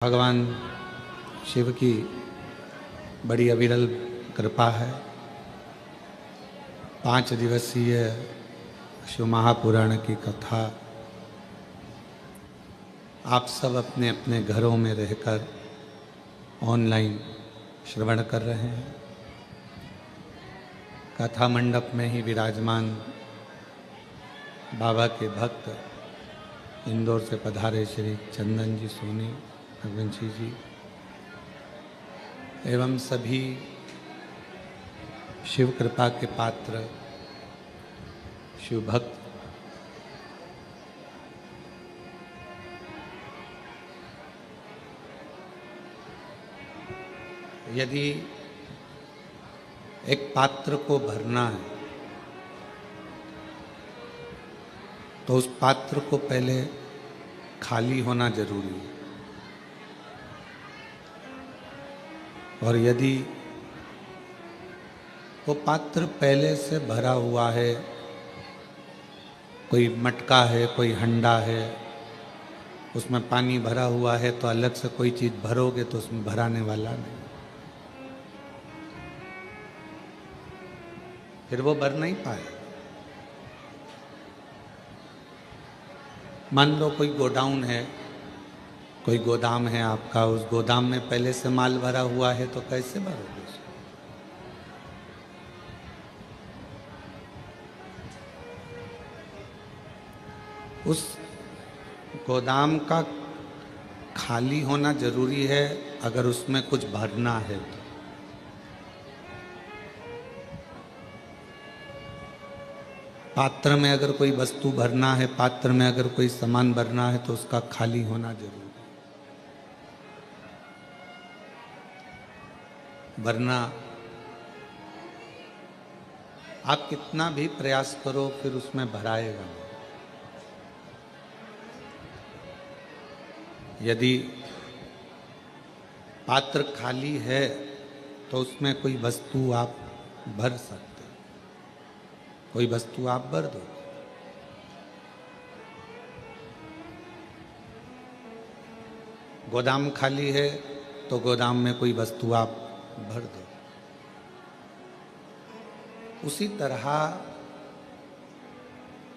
भगवान शिव की बड़ी अविरल कृपा है। 5 दिवसीय शिव महापुराण की कथा आप सब अपने अपने घरों में रहकर ऑनलाइन श्रवण कर रहे हैं। कथा मंडप में ही विराजमान बाबा के भक्त इंदौर से पधारे श्री चंदन जी सोनी रघुवंशी जी एवं सभी शिव कृपा के पात्र शिव भक्त यदि एक पात्र को भरना है तो उस पात्र को पहले खाली होना जरूरी है। और यदि वो पात्र पहले से भरा हुआ है, कोई मटका है, कोई हंडा है, उसमें पानी भरा हुआ है, तो अलग से कोई चीज़ भरोगे तो उसमें भराने वाला नहीं, फिर वो भर नहीं पाए। मान लो कोई गोडाउन है, कोई गोदाम है आपका, उस गोदाम में पहले से माल भरा हुआ है तो कैसे भरोगे उसको? उस गोदाम का खाली होना जरूरी है अगर उसमें कुछ भरना है तो। पात्र में अगर कोई वस्तु भरना है, पात्र में अगर कोई सामान भरना है तो उसका खाली होना जरूरी है, वरना आप कितना भी प्रयास करो फिर उसमें भराएगा नहीं। यदि पात्र खाली है तो उसमें कोई वस्तु आप भर सकते, कोई वस्तु आप भर दो। गोदाम खाली है तो गोदाम में कोई वस्तु आप भर दो। उसी तरह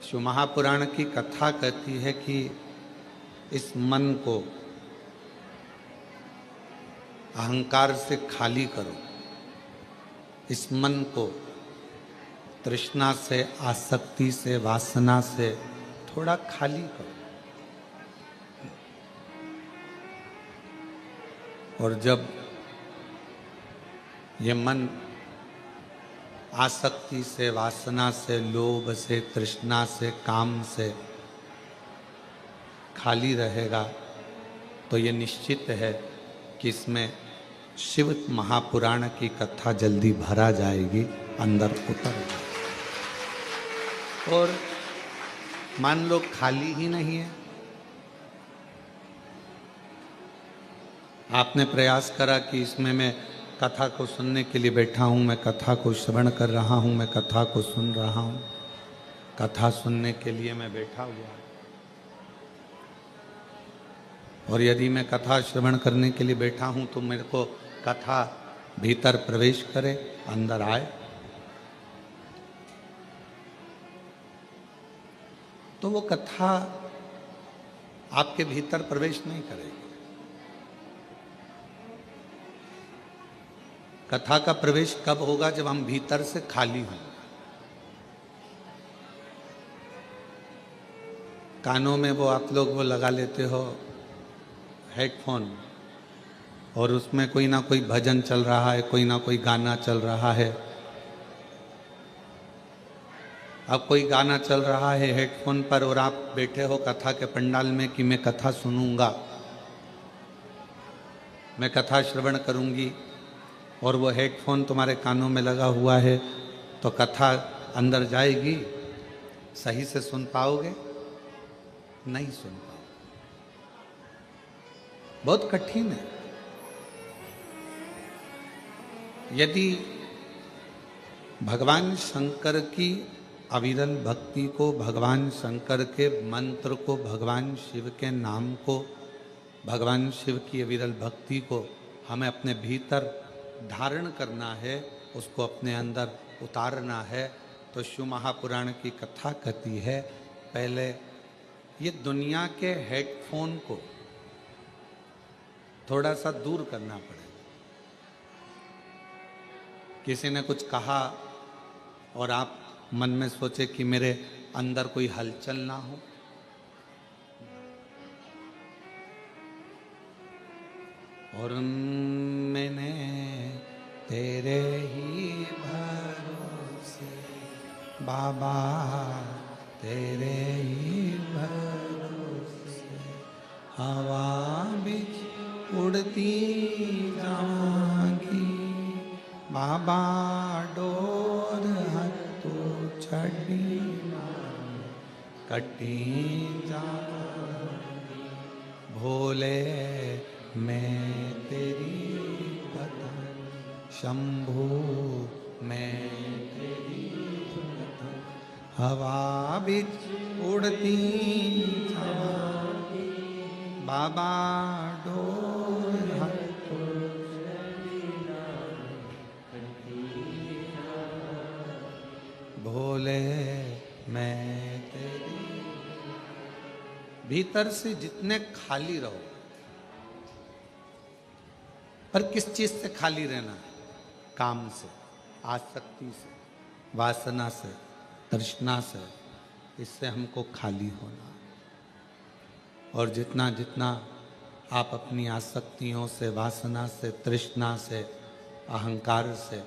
शिव महापुराण की कथा कहती है कि इस मन को अहंकार से खाली करो, इस मन को तृष्णा से, आसक्ति से, वासना से थोड़ा खाली करो। और जब ये मन आसक्ति से, वासना से, लोभ से, तृष्णा से, काम से खाली रहेगा तो ये निश्चित है कि इसमें शिव महापुराण की कथा जल्दी भरा जाएगी, अंदर उतर जाएगी। और मान लो खाली ही नहीं है, आपने प्रयास करा कि इसमें मैं कथा को सुनने के लिए बैठा हूँ, मैं कथा को श्रवण कर रहा हूँ, मैं कथा को सुन रहा हूँ, कथा सुनने के लिए मैं बैठा हुआ हूँ। और यदि मैं कथा श्रवण करने के लिए बैठा हूँ तो मेरे को कथा भीतर प्रवेश करे, अंदर आए, तो वो कथा आपके भीतर प्रवेश नहीं करेगी। कथा का प्रवेश कब होगा? जब हम भीतर से खाली हों। कानों में वो आप लोग वो लगा लेते हो हेडफोन, और उसमें कोई ना कोई भजन चल रहा है, कोई ना कोई गाना चल रहा है। अब कोई गाना चल रहा है हेडफोन पर और आप बैठे हो कथा के पंडाल में कि मैं कथा सुनूंगा, मैं कथा श्रवण करूंगी, और वो हेडफोन तुम्हारे कानों में लगा हुआ है, तो कथा अंदर जाएगी? सही से सुन पाओगे? नहीं सुन पाओगे। बहुत कठिन है। यदि भगवान शंकर की अविरल भक्ति को, भगवान शंकर के मंत्र को, भगवान शिव के नाम को भगवान शिव की विरल भक्ति को हमें अपने भीतर धारण करना है, उसको अपने अंदर उतारना है। तो शिव महापुराण की कथा कहती है, पहले ये दुनिया के हेडफोन को थोड़ा सा दूर करना पड़ेगा। किसी ने कुछ कहा और आप मन में सोचे कि मेरे अंदर कोई हलचल ना हो, और मैंने तेरे ही भरोसे बाबा, तेरे ही भरोसे हवा बिच उड़ती जाऊंगी बाबा, डोर हथो छड़ी कटी जाऊंगी भोले, मैं तेरी कथा शंभू, मैं तेरी कथा हवा बिच उड़ती जाऊंगी बाबा, डोर हथो भोले, मैं तेरी। भीतर से जितने खाली रहो, पर किस चीज से खाली रहना है? काम से, आसक्ति से, वासना से, तृष्णा से, इससे हमको खाली होना। और जितना जितना आप अपनी आसक्तियों से, वासना से, तृष्णा से, अहंकार से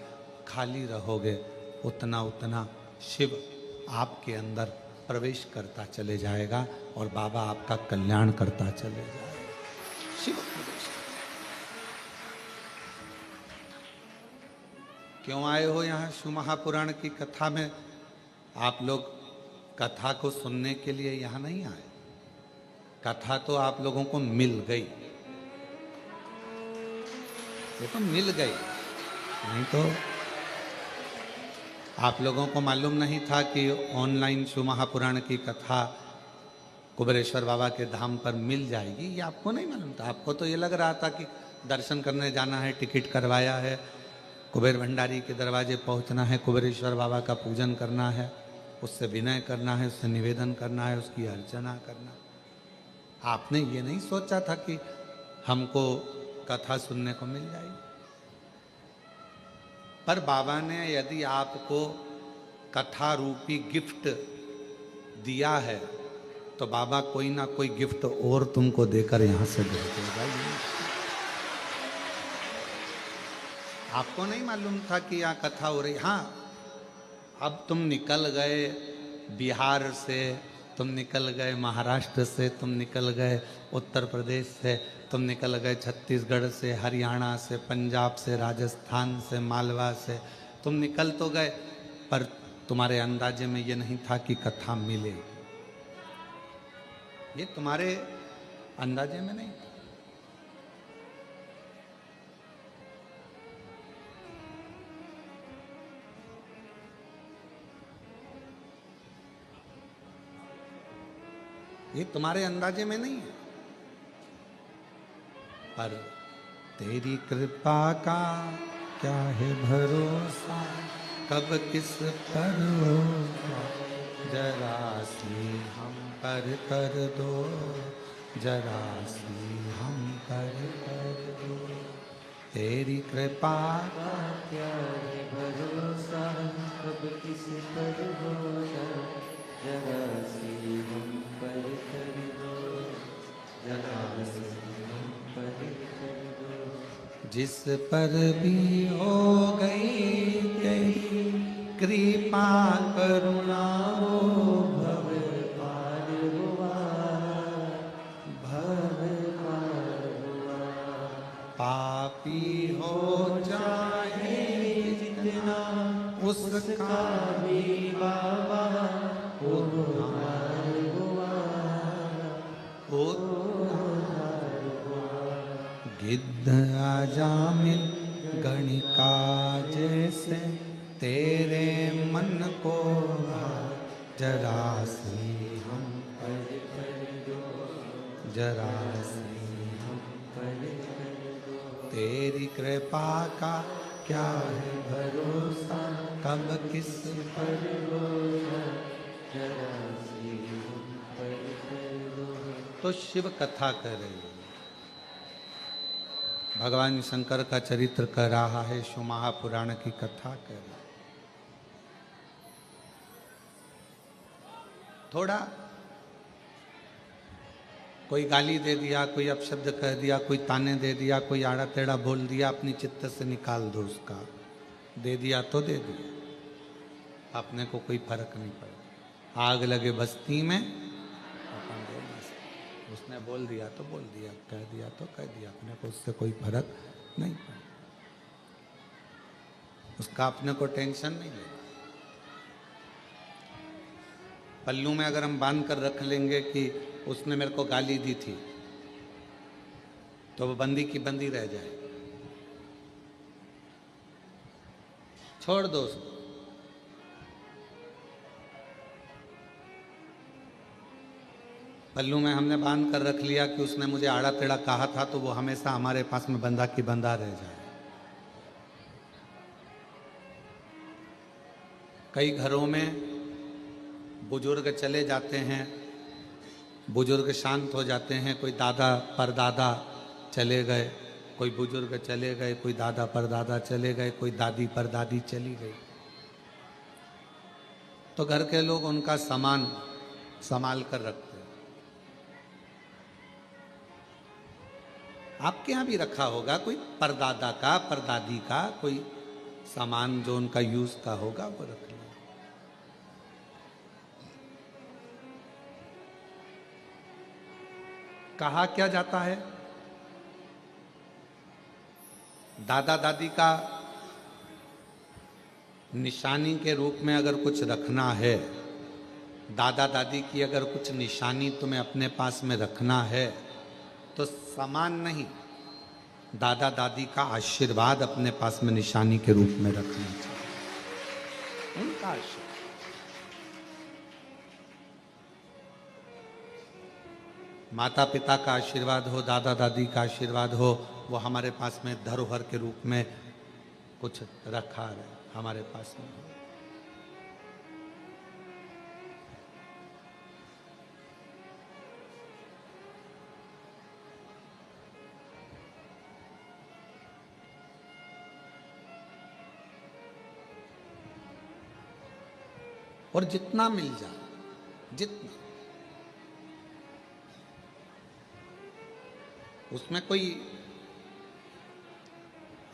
खाली रहोगे, उतना उतना शिव आपके अंदर प्रवेश करता चले जाएगा और बाबा आपका कल्याण करता चले जाएगा। शिव प्रवेश। क्यों आए हो यहाँ शिव महापुराण की कथा में? आप लोग कथा को सुनने के लिए यहाँ नहीं आए। कथा तो आप लोगों को मिल गई, ये तो मिल गई, नहीं तो आप लोगों को मालूम नहीं था कि ऑनलाइन शिव महापुराण की कथा कुबेरेश्वर बाबा के धाम पर मिल जाएगी, ये आपको नहीं मालूम था। आपको तो ये लग रहा था कि दर्शन करने जाना है, टिकट करवाया है, कुबेर भंडारी के दरवाजे पहुंचना है, कुबेरेश्वर बाबा का पूजन करना है, उससे विनय करना है, उससे निवेदन करना है, उसकी अर्चना करना। आपने ये नहीं सोचा था कि हमको कथा सुनने को मिल जाएगी। पर बाबा ने यदि आपको कथा रूपी गिफ्ट दिया है तो बाबा कोई ना कोई गिफ्ट और तुमको देकर यहां से भेज देगा। आपको नहीं मालूम था कि यहाँ कथा हो रही। हाँ, अब तुम निकल गए बिहार से, तुम निकल गए महाराष्ट्र से, तुम निकल गए उत्तर प्रदेश से, तुम निकल गए छत्तीसगढ़ से, हरियाणा से, पंजाब से, राजस्थान से, मालवा से, तुम निकल तो गए, पर तुम्हारे अंदाजे में ये नहीं था कि कथा मिले। ये तुम्हारे अंदाजे में नहीं। ये तुम्हारे अंदाजे में नहीं है। पर तेरी कृपा का क्या है भरोसा, कब किस पर होगा, जरा सी हम पर कर दो, जरा सी हम पर कर दो। तेरी कृपा का क्या है भरोसा, कब किस पर होगा, जरा सी हम पर कर दो, जरा सी हम पर कर दो। जिस पर भी हो गई तेरी कृपा करुणा, हो भव पार हुआ, भव पार हुआ। पापी हो चाहे जितना, उसका भी बाबा उद्धार हुआ, उद्धार हुआ। गिद्ध अजामिल गणिका जैसे तेरे मन को जरा सी हम पर कर दो, जरा सी तेरी कृपा का क्या है भरोसा, कब किस पर भरोसा, जरा सी हम पर करो। तो शिव कथा कर रही है, भगवान शंकर का चरित्र कर रहा है, शिव महापुराण की कथा कर रहा है। थोड़ा कोई गाली दे दिया, कोई अपशब्द कह दिया, कोई ताने दे दिया, कोई आड़ा टेढ़ा बोल दिया, अपनी चित्त से निकाल दो उसका। दे दिया तो दे दिया, अपने को कोई फर्क नहीं पड़ा। आग लगे बस्ती में अपन बोल नहीं सकते। उसने बोल दिया तो बोल दिया, कह दिया तो कह दिया, अपने को उससे कोई फर्क नहीं पड़ा, उसका अपने को टेंशन नहीं लेना। पल्लू में अगर हम बांध कर रख लेंगे कि उसने मेरे को गाली दी थी, तो वो बंदी की बंदी रह जाए, छोड़ दो उसको। पल्लू में हमने बांध कर रख लिया कि उसने मुझे आड़ा टेढ़ा कहा था, तो वो हमेशा हमारे पास में बंदा की बंदा रह जाए। कई घरों में बुजुर्ग चले जाते हैं, बुजुर्ग शांत हो जाते हैं, कोई दादा परदादा चले गए, कोई बुजुर्ग चले गए, कोई दादा परदादा चले गए, कोई दादी परदादी चली गई, तो घर के लोग उनका सामान संभाल कर रखते हैं। आपके यहाँ भी रखा होगा कोई परदादा का, परदादी का कोई सामान जो उनका यूज का होगा, वो रख लिया। कहा क्या जाता है, दादा दादी का निशानी के रूप में अगर कुछ रखना है, दादा दादी की अगर कुछ निशानी तुम्हें अपने पास में रखना है, तो सामान नहीं, दादा दादी का आशीर्वाद अपने पास में निशानी के रूप में रखना चाहिए, उनका आशीर्वाद। माता पिता का आशीर्वाद हो, दादा दादी का आशीर्वाद हो, वो हमारे पास में धरोहर के रूप में कुछ रखा है हमारे पास में। और जितना मिल जाए, जितना, उसमें कोई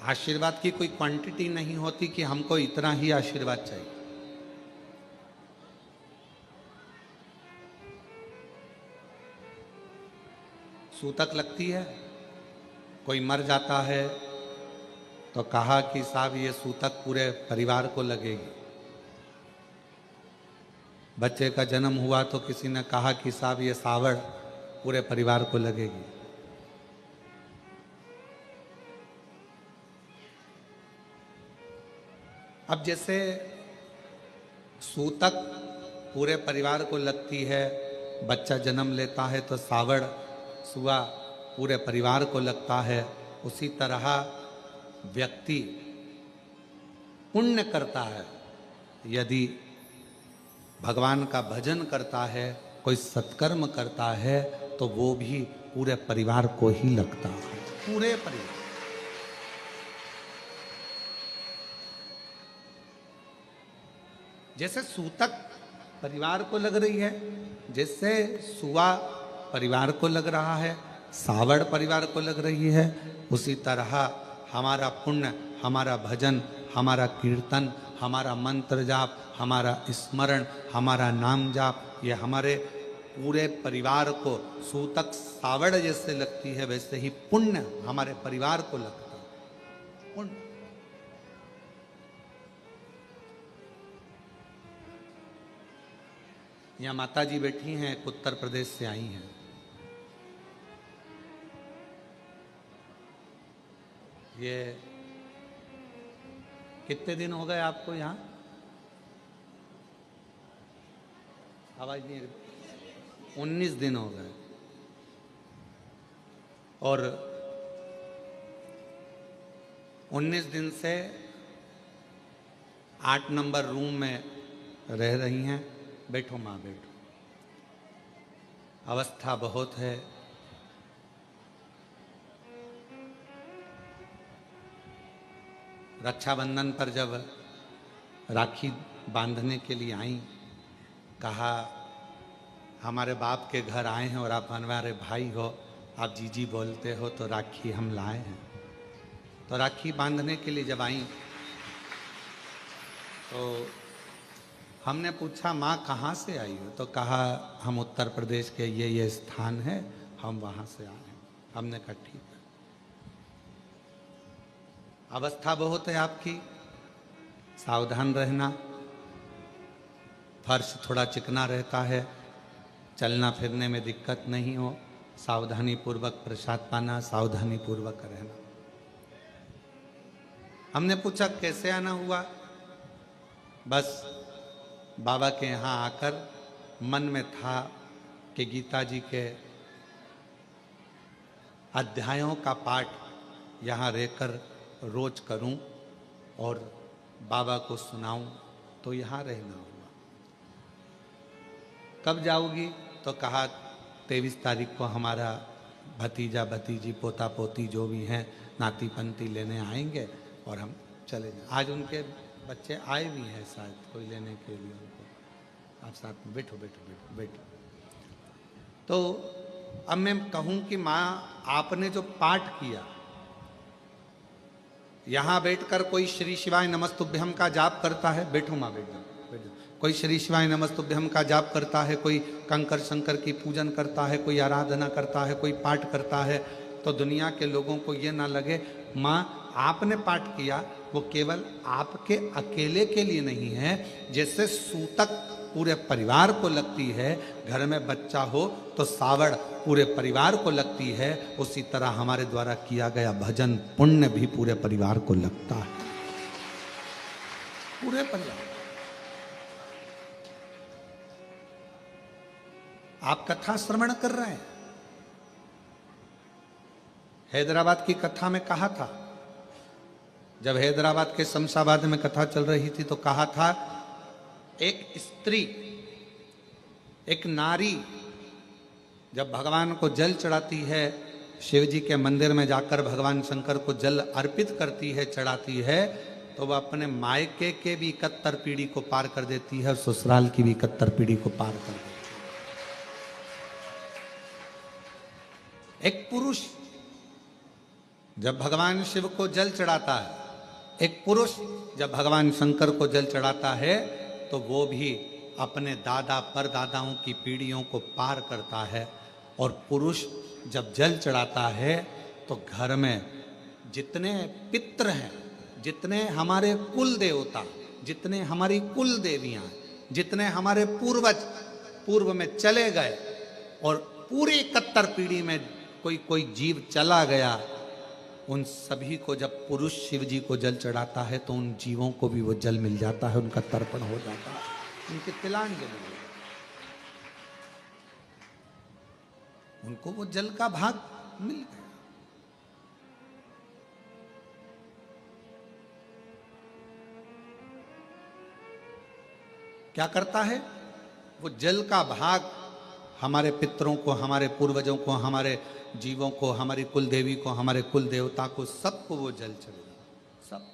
आशीर्वाद की कोई क्वांटिटी नहीं होती कि हमको इतना ही आशीर्वाद चाहिए। सूतक लगती है, कोई मर जाता है तो कहा कि साहब ये सूतक पूरे परिवार को लगेगी। बच्चे का जन्म हुआ तो किसी ने कहा कि साहब ये सावड़ पूरे परिवार को लगेगी। अब जैसे सूतक पूरे परिवार को लगती है, बच्चा जन्म लेता है तो सावड़ सुआ पूरे परिवार को लगता है, उसी तरह व्यक्ति पुण्य करता है, यदि भगवान का भजन करता है, कोई सत्कर्म करता है, तो वो भी पूरे परिवार को ही लगता है, पूरे परिवार। जैसे सूतक परिवार को लग रही है, जैसे सुआ परिवार को लग रहा है, सावड़ परिवार को लग रही है, उसी तरह हमारा पुण्य, हमारा भजन, हमारा कीर्तन, हमारा मंत्र जाप, हमारा स्मरण, हमारा नाम जाप, ये हमारे पूरे परिवार को सूतक सावड़ जैसे लगती है, वैसे ही पुण्य हमारे परिवार को लगता है। पुण्य यहाँ माता जी बैठी हैं, उत्तर प्रदेश से आई हैं। ये कितने दिन हो गए आपको यहाँ? आवाज नहीं, 19 दिन हो गए। और 19 दिन से 8 नंबर रूम में रह रही हैं। बैठो माँ बैठो। अवस्था बहुत है। रक्षाबंधन पर जब राखी बांधने के लिए आई, कहा हमारे बाप के घर आए हैं और आप हमारे भाई हो, आप जीजी बोलते हो तो राखी हम लाए हैं। तो राखी बांधने के लिए जब आई तो हमने पूछा माँ कहाँ से आई हो? तो कहा हम उत्तर प्रदेश के ये स्थान है, हम वहाँ से आए हैं। हमने कहा ठीक है। अवस्था बहुत है आपकी, सावधान रहना। फर्श थोड़ा चिकना रहता है, चलना फिरने में दिक्कत नहीं हो, सावधानी पूर्वक प्रसाद पाना, सावधानी पूर्वक रहना। हमने पूछा कैसे आना हुआ? बस बाबा के यहाँ आकर मन में था कि गीता जी के अध्यायों का पाठ यहाँ रहकर रोज करूं और बाबा को सुनाऊं, तो यहाँ रहना हुआ। कब जाओगी? तो कहा 23 तारीख को हमारा भतीजा भतीजी पोता पोती जो भी हैं नाती पंती लेने आएंगे और हम चले जाएं। आज उनके बच्चे आए भी हैं शायद कोई लेने के लिए उनको। आप साथ में बैठो बैठो बैठो बैठो। तो अब मैं कहूं कि माँ आपने जो पाठ किया, यहां बैठकर कोई श्री शिवाय नमस्तुभ्यम का जाप करता है? बैठो माँ बैठो बैठो। कोई श्री शिवाय नमस्तुभ्यम का जाप करता है, कोई कंकर शंकर की पूजन करता है, कोई आराधना करता है, कोई पाठ करता है, तो दुनिया के लोगों को ये ना लगे माँ आपने पाठ किया वो केवल आपके अकेले के लिए नहीं है। जैसे सूतक पूरे परिवार को लगती है, घर में बच्चा हो तो सावड़ पूरे परिवार को लगती है, उसी तरह हमारे द्वारा किया गया भजन पुण्य भी पूरे परिवार को लगता है। पूरे परिवार। आप कथा श्रवण कर रहे हैं। हैदराबाद की कथा में कहा था, जब हैदराबाद के शमशाबाद में कथा चल रही थी तो कहा था एक स्त्री, एक नारी जब भगवान को जल चढ़ाती है, शिव जी के मंदिर में जाकर भगवान शंकर को जल अर्पित करती है, चढ़ाती है, तो वह अपने मायके के भी 71 पीढ़ी को पार कर देती है और ससुराल की भी 71 पीढ़ी को पार कर देती है। एक पुरुष जब भगवान शिव को जल चढ़ाता है, एक पुरुष जब भगवान शंकर को जल चढ़ाता है, तो वो भी अपने दादा परदादाओं की पीढ़ियों को पार करता है। और पुरुष जब जल चढ़ाता है तो घर में जितने पितृ हैं, जितने हमारे कुल देवता, जितने हमारी कुल देवियां, जितने हमारे पूर्वज पूर्व में चले गए और पूरी 71 पीढ़ी में कोई कोई जीव चला गया, उन सभी को जब पुरुष शिव जी को जल चढ़ाता है तो उन जीवों को भी वो जल मिल जाता है, उनका तर्पण हो जाता है, उनकी तिलांजलि, उनको वो जल का भाग मिल गया। क्या करता है वो? जल का भाग हमारे पितरों को, हमारे पूर्वजों को, हमारे जीवों को, हमारी कुल देवी को, हमारे कुल देवता को, सबको वो जल चढ़ेगा, सब।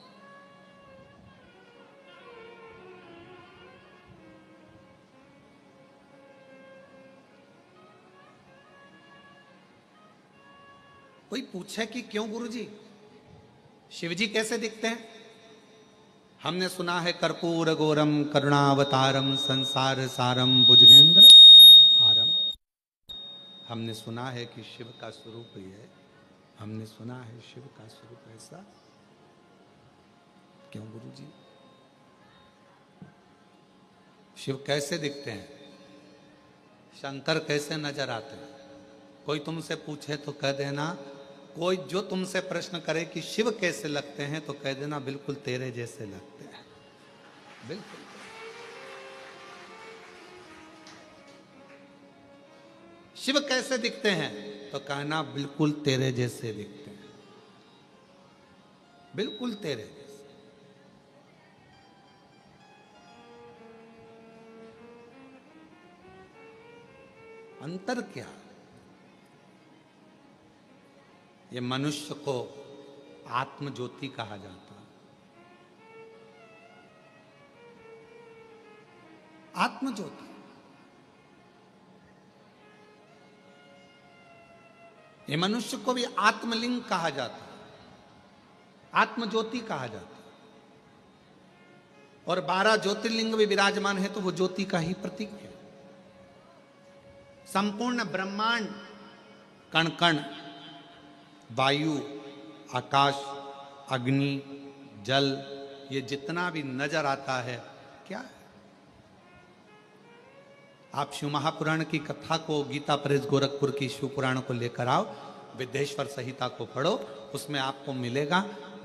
कोई पूछे कि क्यों गुरुजी शिवजी कैसे दिखते हैं? हमने सुना है कर्पूर गौरम करुणावतारम संसार सारम भुजगेंद्र हारम। हमने सुना है कि शिव का स्वरूप ये है, हमने सुना है शिव का स्वरूप ऐसा। क्यों गुरुजी? शिव कैसे दिखते हैं? शंकर कैसे नजर आते हैं? कोई तुमसे पूछे तो कह देना, कोई जो तुमसे प्रश्न करे कि शिव कैसे लगते हैं तो कह देना बिल्कुल तेरे जैसे लगते हैं, बिल्कुल। शिव कैसे दिखते हैं तो कहना बिल्कुल तेरे जैसे दिखते हैं, बिल्कुल तेरे जैसे। अंतर क्या? ये मनुष्य को आत्म ज्योति कहा जाता है। आत्म ज्योति। ये मनुष्य को भी आत्मलिंग कहा जाता है, आत्म ज्योति कहा जाता है। और 12 ज्योतिर्लिंग भी विराजमान है तो वो ज्योति का ही प्रतीक है। संपूर्ण ब्रह्मांड, कण कण, वायु, आकाश, अग्नि, जल, ये जितना भी नजर आता है क्या है? आप शिव महापुराण की कथा को, गीता प्रेस गोरखपुर की शिव पुराण को लेकर आओ, विद्येश्वर संहिता को पढ़ो, उसमें आपको मिलेगा।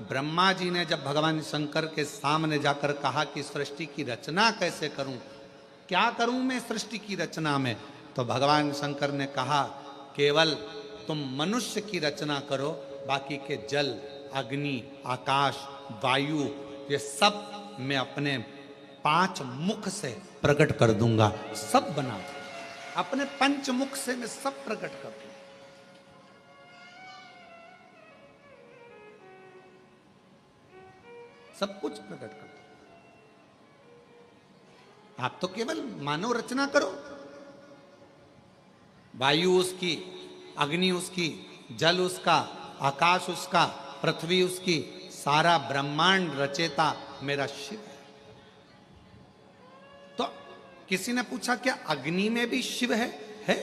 ब्रह्मा जी ने जब भगवान शंकर के सामने जाकर कहा कि सृष्टि की रचना कैसे करूं, क्या करूं मैं सृष्टि की रचना में, तो भगवान शंकर ने कहा केवल तुम मनुष्य की रचना करो, बाकी के जल, अग्नि, आकाश, वायु, ये सब मैं अपने 5 मुख से प्रकट कर दूंगा, सब बना दूंगा। अपने 5 मुख से मैं सब प्रकट कर दूंगा। सब कुछ प्रकट कर दूंगा। आप तो केवल मानव रचना करो, वायु उसकी, अग्नि उसकी, जल उसका, आकाश उसका, पृथ्वी उसकी, सारा ब्रह्मांड रचेता मेरा शिव है। तो किसी ने पूछा क्या अग्नि में भी शिव है? है।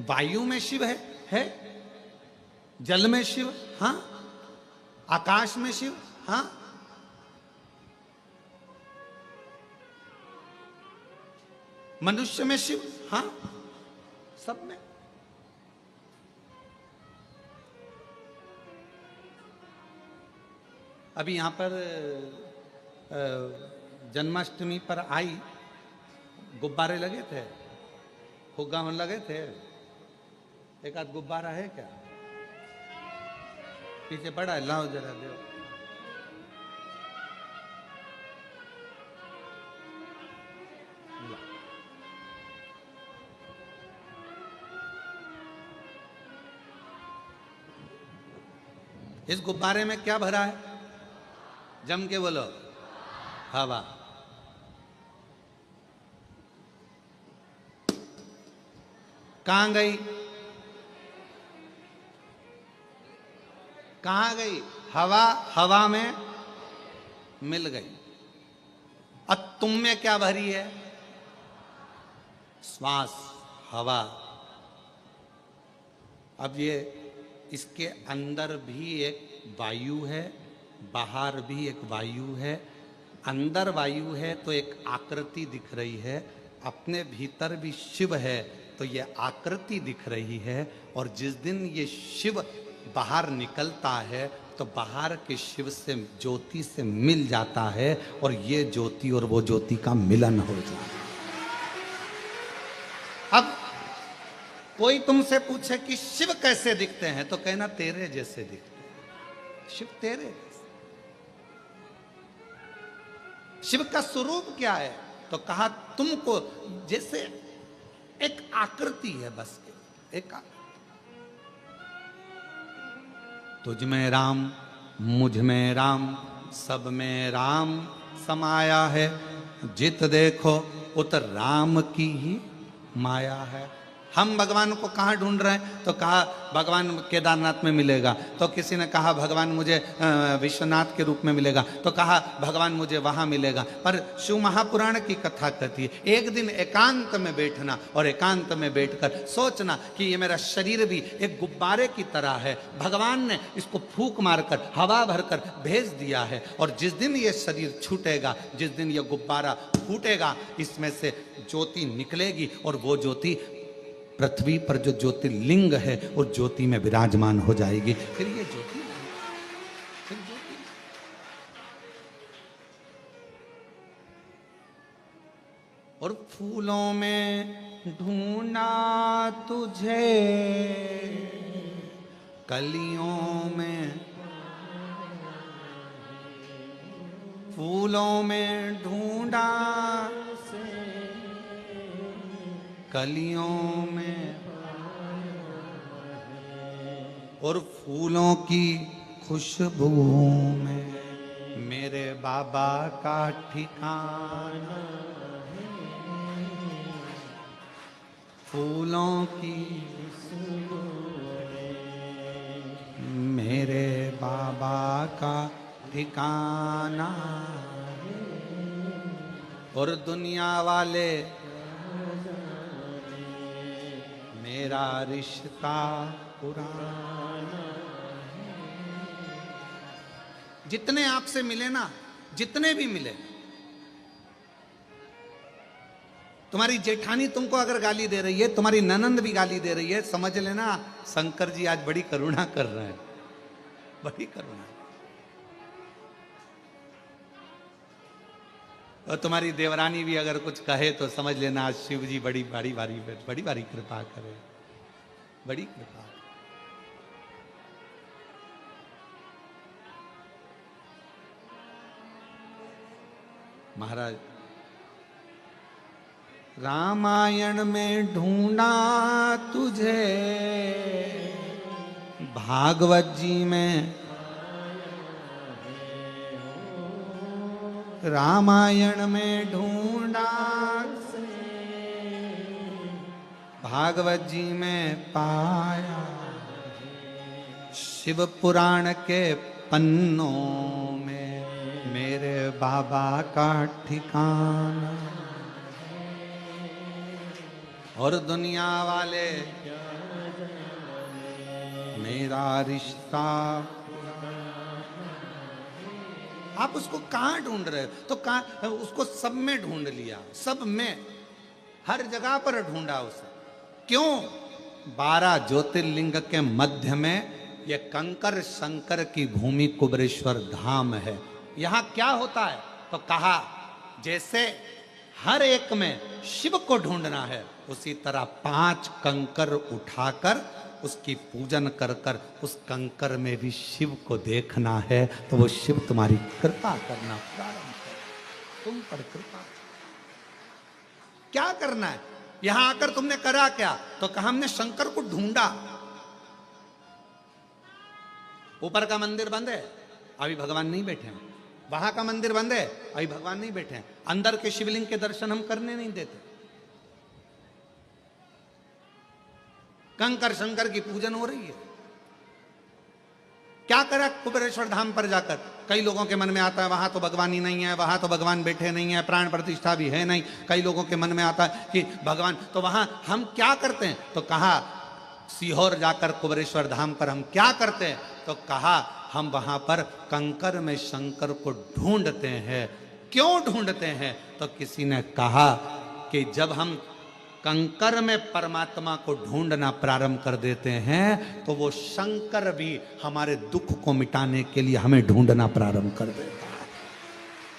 वायु में शिव है। जल में शिव, हां। आकाश में शिव, हां। मनुष्य में शिव, हां। सब में। अभी यहां पर जन्माष्टमी पर आई, गुब्बारे लगे थे, फुग्गा में लगे थे। एक आध गुब्बारा है क्या? पीछे पड़ा है, लाओ जरा दो। इस गुब्बारे में क्या भरा है? जम के बोलो। हवा। कहां गई? कहां गई? हवा हवा में मिल गई। अब तुम में क्या भरी है? श्वास, हवा। अब ये इसके अंदर भी एक वायु है, बाहर भी एक वायु है। अंदर वायु है तो एक आकृति दिख रही है, अपने भीतर भी शिव है तो ये आकृति दिख रही है। और जिस दिन ये शिव बाहर निकलता है तो बाहर के शिव से, ज्योति से मिल जाता है और ये ज्योति और वो ज्योति का मिलन हो जाता है। अब कोई तुमसे पूछे कि शिव कैसे दिखते हैं तो कहना तेरे जैसे दिखते हैं। शिव तेरे जैसे। शिव का स्वरूप क्या है? तो कहा तुमको जैसे एक आकृति है, बस एक तुझ में राम, मुझ में राम, सब में राम समाया है। जित देखो उत राम की ही माया है। हम भगवान को कहाँ ढूंढ रहे हैं? तो कहा भगवान केदारनाथ में मिलेगा। तो किसी ने कहा भगवान मुझे विश्वनाथ के रूप में मिलेगा। तो कहा भगवान मुझे वहाँ मिलेगा। पर शिव महापुराण की कथा कहती है एक दिन एकांत में बैठना और एकांत में बैठकर सोचना कि ये मेरा शरीर भी एक गुब्बारे की तरह है। भगवान ने इसको फूंक मारकर, हवा भरकर भेज दिया है। और जिस दिन ये शरीर छूटेगा, जिस दिन ये गुब्बारा फूटेगा, इसमें से ज्योति निकलेगी और वो ज्योति पृथ्वी पर जो ज्योतिर्लिंग है वो ज्योति में विराजमान हो जाएगी। फिर ये ज्योति, फिर ज्योति। और फूलों में ढूंढा तुझे, कलियों में फूलों में ढूंढा, कलियों में, और फूलों की खुशबू में मेरे बाबा का ठिकाना। फूलों की मेरे बाबा का ठिकाना, और दुनिया वाले मेरा रिश्ता पुराना। जितने आपसे मिले ना, जितने भी मिले, तुम्हारी जेठानी तुमको अगर गाली दे रही है, तुम्हारी ननंद भी गाली दे रही है, समझ लेना शंकर जी आज बड़ी करुणा कर रहे हैं, बड़ी करुणा। और तुम्हारी देवरानी भी अगर कुछ कहे तो समझ लेना आज शिव जी बड़ी बड़ी भारी कृपा करे, बड़ी कृपा। महाराज रामायण में ढूंढा तुझे, भागवत जी में, रामायण में ढूंढा, भागवत जी में पाया, शिव पुराण के पन्नों में मेरे बाबा का ठिकाना। और दुनिया वाले मेरा रिश्ता। आप उसको कहाँ ढूंढ रहे हो? तो कहाँ, उसको सब में ढूंढ लिया, सब में, हर जगह पर ढूंढा उसे। क्यों? 12 ज्योतिर्लिंग के मध्य में ये कंकर शंकर की भूमि कुबेरेश्वर धाम है। यहाँ क्या होता है? तो कहा जैसे हर एक में शिव को ढूंढना है, उसी तरह 5 कंकर उठाकर उसकी पूजन कर कर उस कंकर में भी शिव को देखना है। तो वो शिव तुम्हारी कृपा करना प्रारंभ कर, तुम पर कृपा। क्या करना है? यहां आकर तुमने करा क्या? तो कहा हमने शंकर को ढूंढा। ऊपर का मंदिर बंद है, अभी भगवान नहीं बैठे हैं। वहां का मंदिर बंद है, अभी भगवान नहीं बैठे हैं। अंदर के शिवलिंग के दर्शन हम करने नहीं देते। कंकर शंकर की पूजन हो रही है। क्या करा कुबेरेश्वर धाम पर जाकर? कई लोगों के मन में आता है वहां तो भगवान ही नहीं है, वहां तो भगवान बैठे नहीं है, प्राण प्रतिष्ठा भी है नहीं। कई लोगों के मन में आता है कि भगवान, तो वहां हम क्या करते हैं? तो कहा सीहोर जाकर कुबेरेश्वर धाम पर हम क्या करते हैं? तो कहा हम वहां पर कंकर में शंकर को ढूंढते हैं। क्यों ढूंढते हैं? तो किसी ने कहा कि जब हम कंकर में परमात्मा को ढूंढना प्रारंभ कर देते हैं तो वो शंकर भी हमारे दुख को मिटाने के लिए हमें ढूंढना प्रारंभ कर देता है।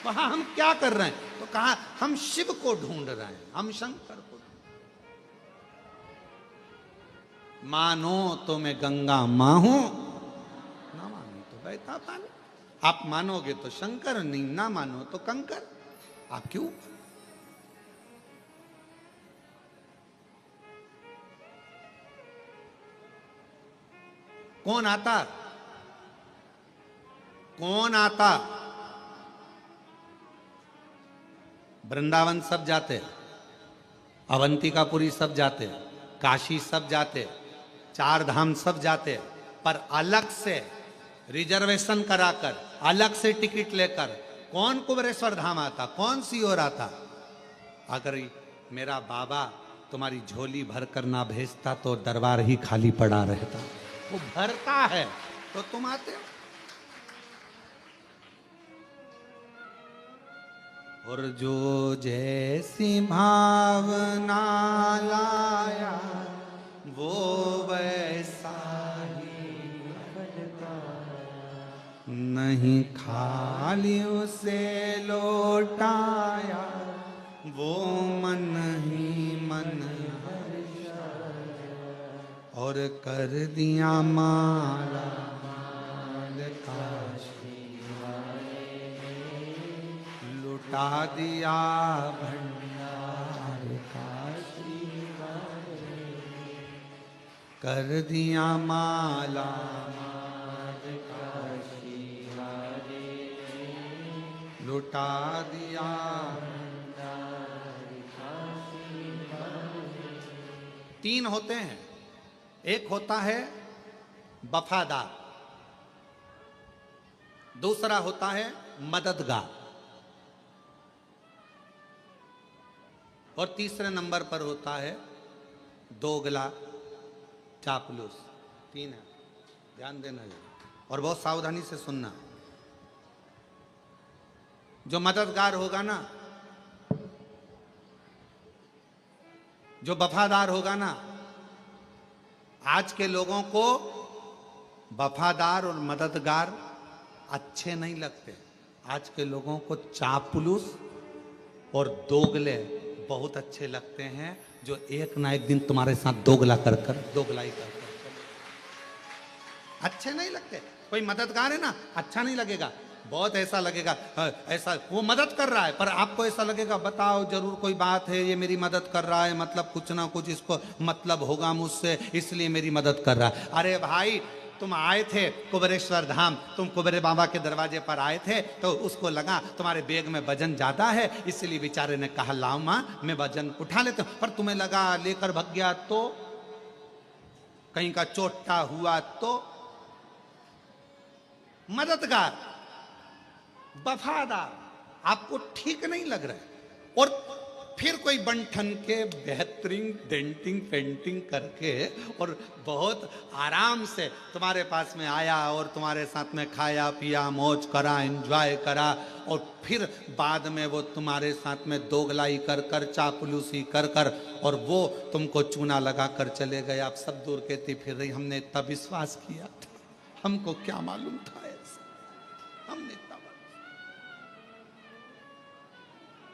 वहां हम क्या कर रहे हैं? तो कहा हम शिव को ढूंढ रहे हैं, हम शंकर को। मानो तो मैं गंगा मां हूं, ना मानो तो बहता पानी। आप मानोगे तो शंकर, नहीं ना मानो तो कंकर। आप क्यों? कौन आता? कौन आता? वृंदावन सब जाते, अवंतिकापुरी सब जाते, काशी सब जाते, 4 धाम सब जाते, पर अलग से रिजर्वेशन कराकर, अलग से टिकट लेकर कौन कुबेरेश्वर धाम आता? कौन सीहोर आता? अगर मेरा बाबा तुम्हारी झोली भर कर ना भेजता तो दरबार ही खाली पड़ा रहता। वो भरता है तो तुम आते हो। और जो जैसी भावना लाया वो वैसा ही नहीं, खाली उसे लौटाया वो मन ही मन, और कर दिया माला माल काशी। लुटा दिया भंडार का कर दिया माला लुटा दिया। तीन होते हैं, एक होता है वफादार, दूसरा होता है मददगार, और तीसरे नंबर पर होता है दोगला चापलूस। तीन है, ध्यान देना और बहुत सावधानी से सुनना। जो मददगार होगा ना, जो वफादार होगा ना, आज के लोगों को वफादार और मददगार अच्छे नहीं लगते। आज के लोगों को चापलूस और दोगले बहुत अच्छे लगते हैं, जो एक ना एक दिन तुम्हारे साथ दोगलाई कर अच्छे नहीं लगते। कोई मददगार है ना, अच्छा नहीं लगेगा, बहुत ऐसा लगेगा ऐसा वो मदद कर रहा है, पर आपको ऐसा लगेगा बताओ जरूर कोई बात है, ये मेरी मदद कर रहा है, मतलब कुछ ना कुछ इसको मतलब होगा मुझसे, इसलिए मेरी मदद कर रहा है। अरे भाई, तुम आए थे कुबेरेश्वर धाम, तुम कुबेरे बाबा के दरवाजे पर आए थे, तो उसको लगा तुम्हारे बैग में वजन ज्यादा है, इसलिए बेचारे ने कहा लाओ मां मैं वजन उठा लेता हूं। पर तुम्हें लगा लेकर भाग गया तो, कहीं का चोटा हुआ तो। मददगार, वफादार आपको ठीक नहीं लग रहा है, और फिर कोई बंठन के बेहतरीन डेंटिंग पेंटिंग करके और बहुत आराम से तुम्हारे पास में आया और तुम्हारे साथ में खाया पिया मौज करा एंजॉय करा, और फिर बाद में वो तुम्हारे साथ में दोगलाई कर कर चापलूसी कर कर और वो तुमको चूना लगा कर चले गए। आप सब दूर कहती फिर रही हमने इतना विश्वास किया था, हमको क्या मालूम था ऐसा, हमने इतना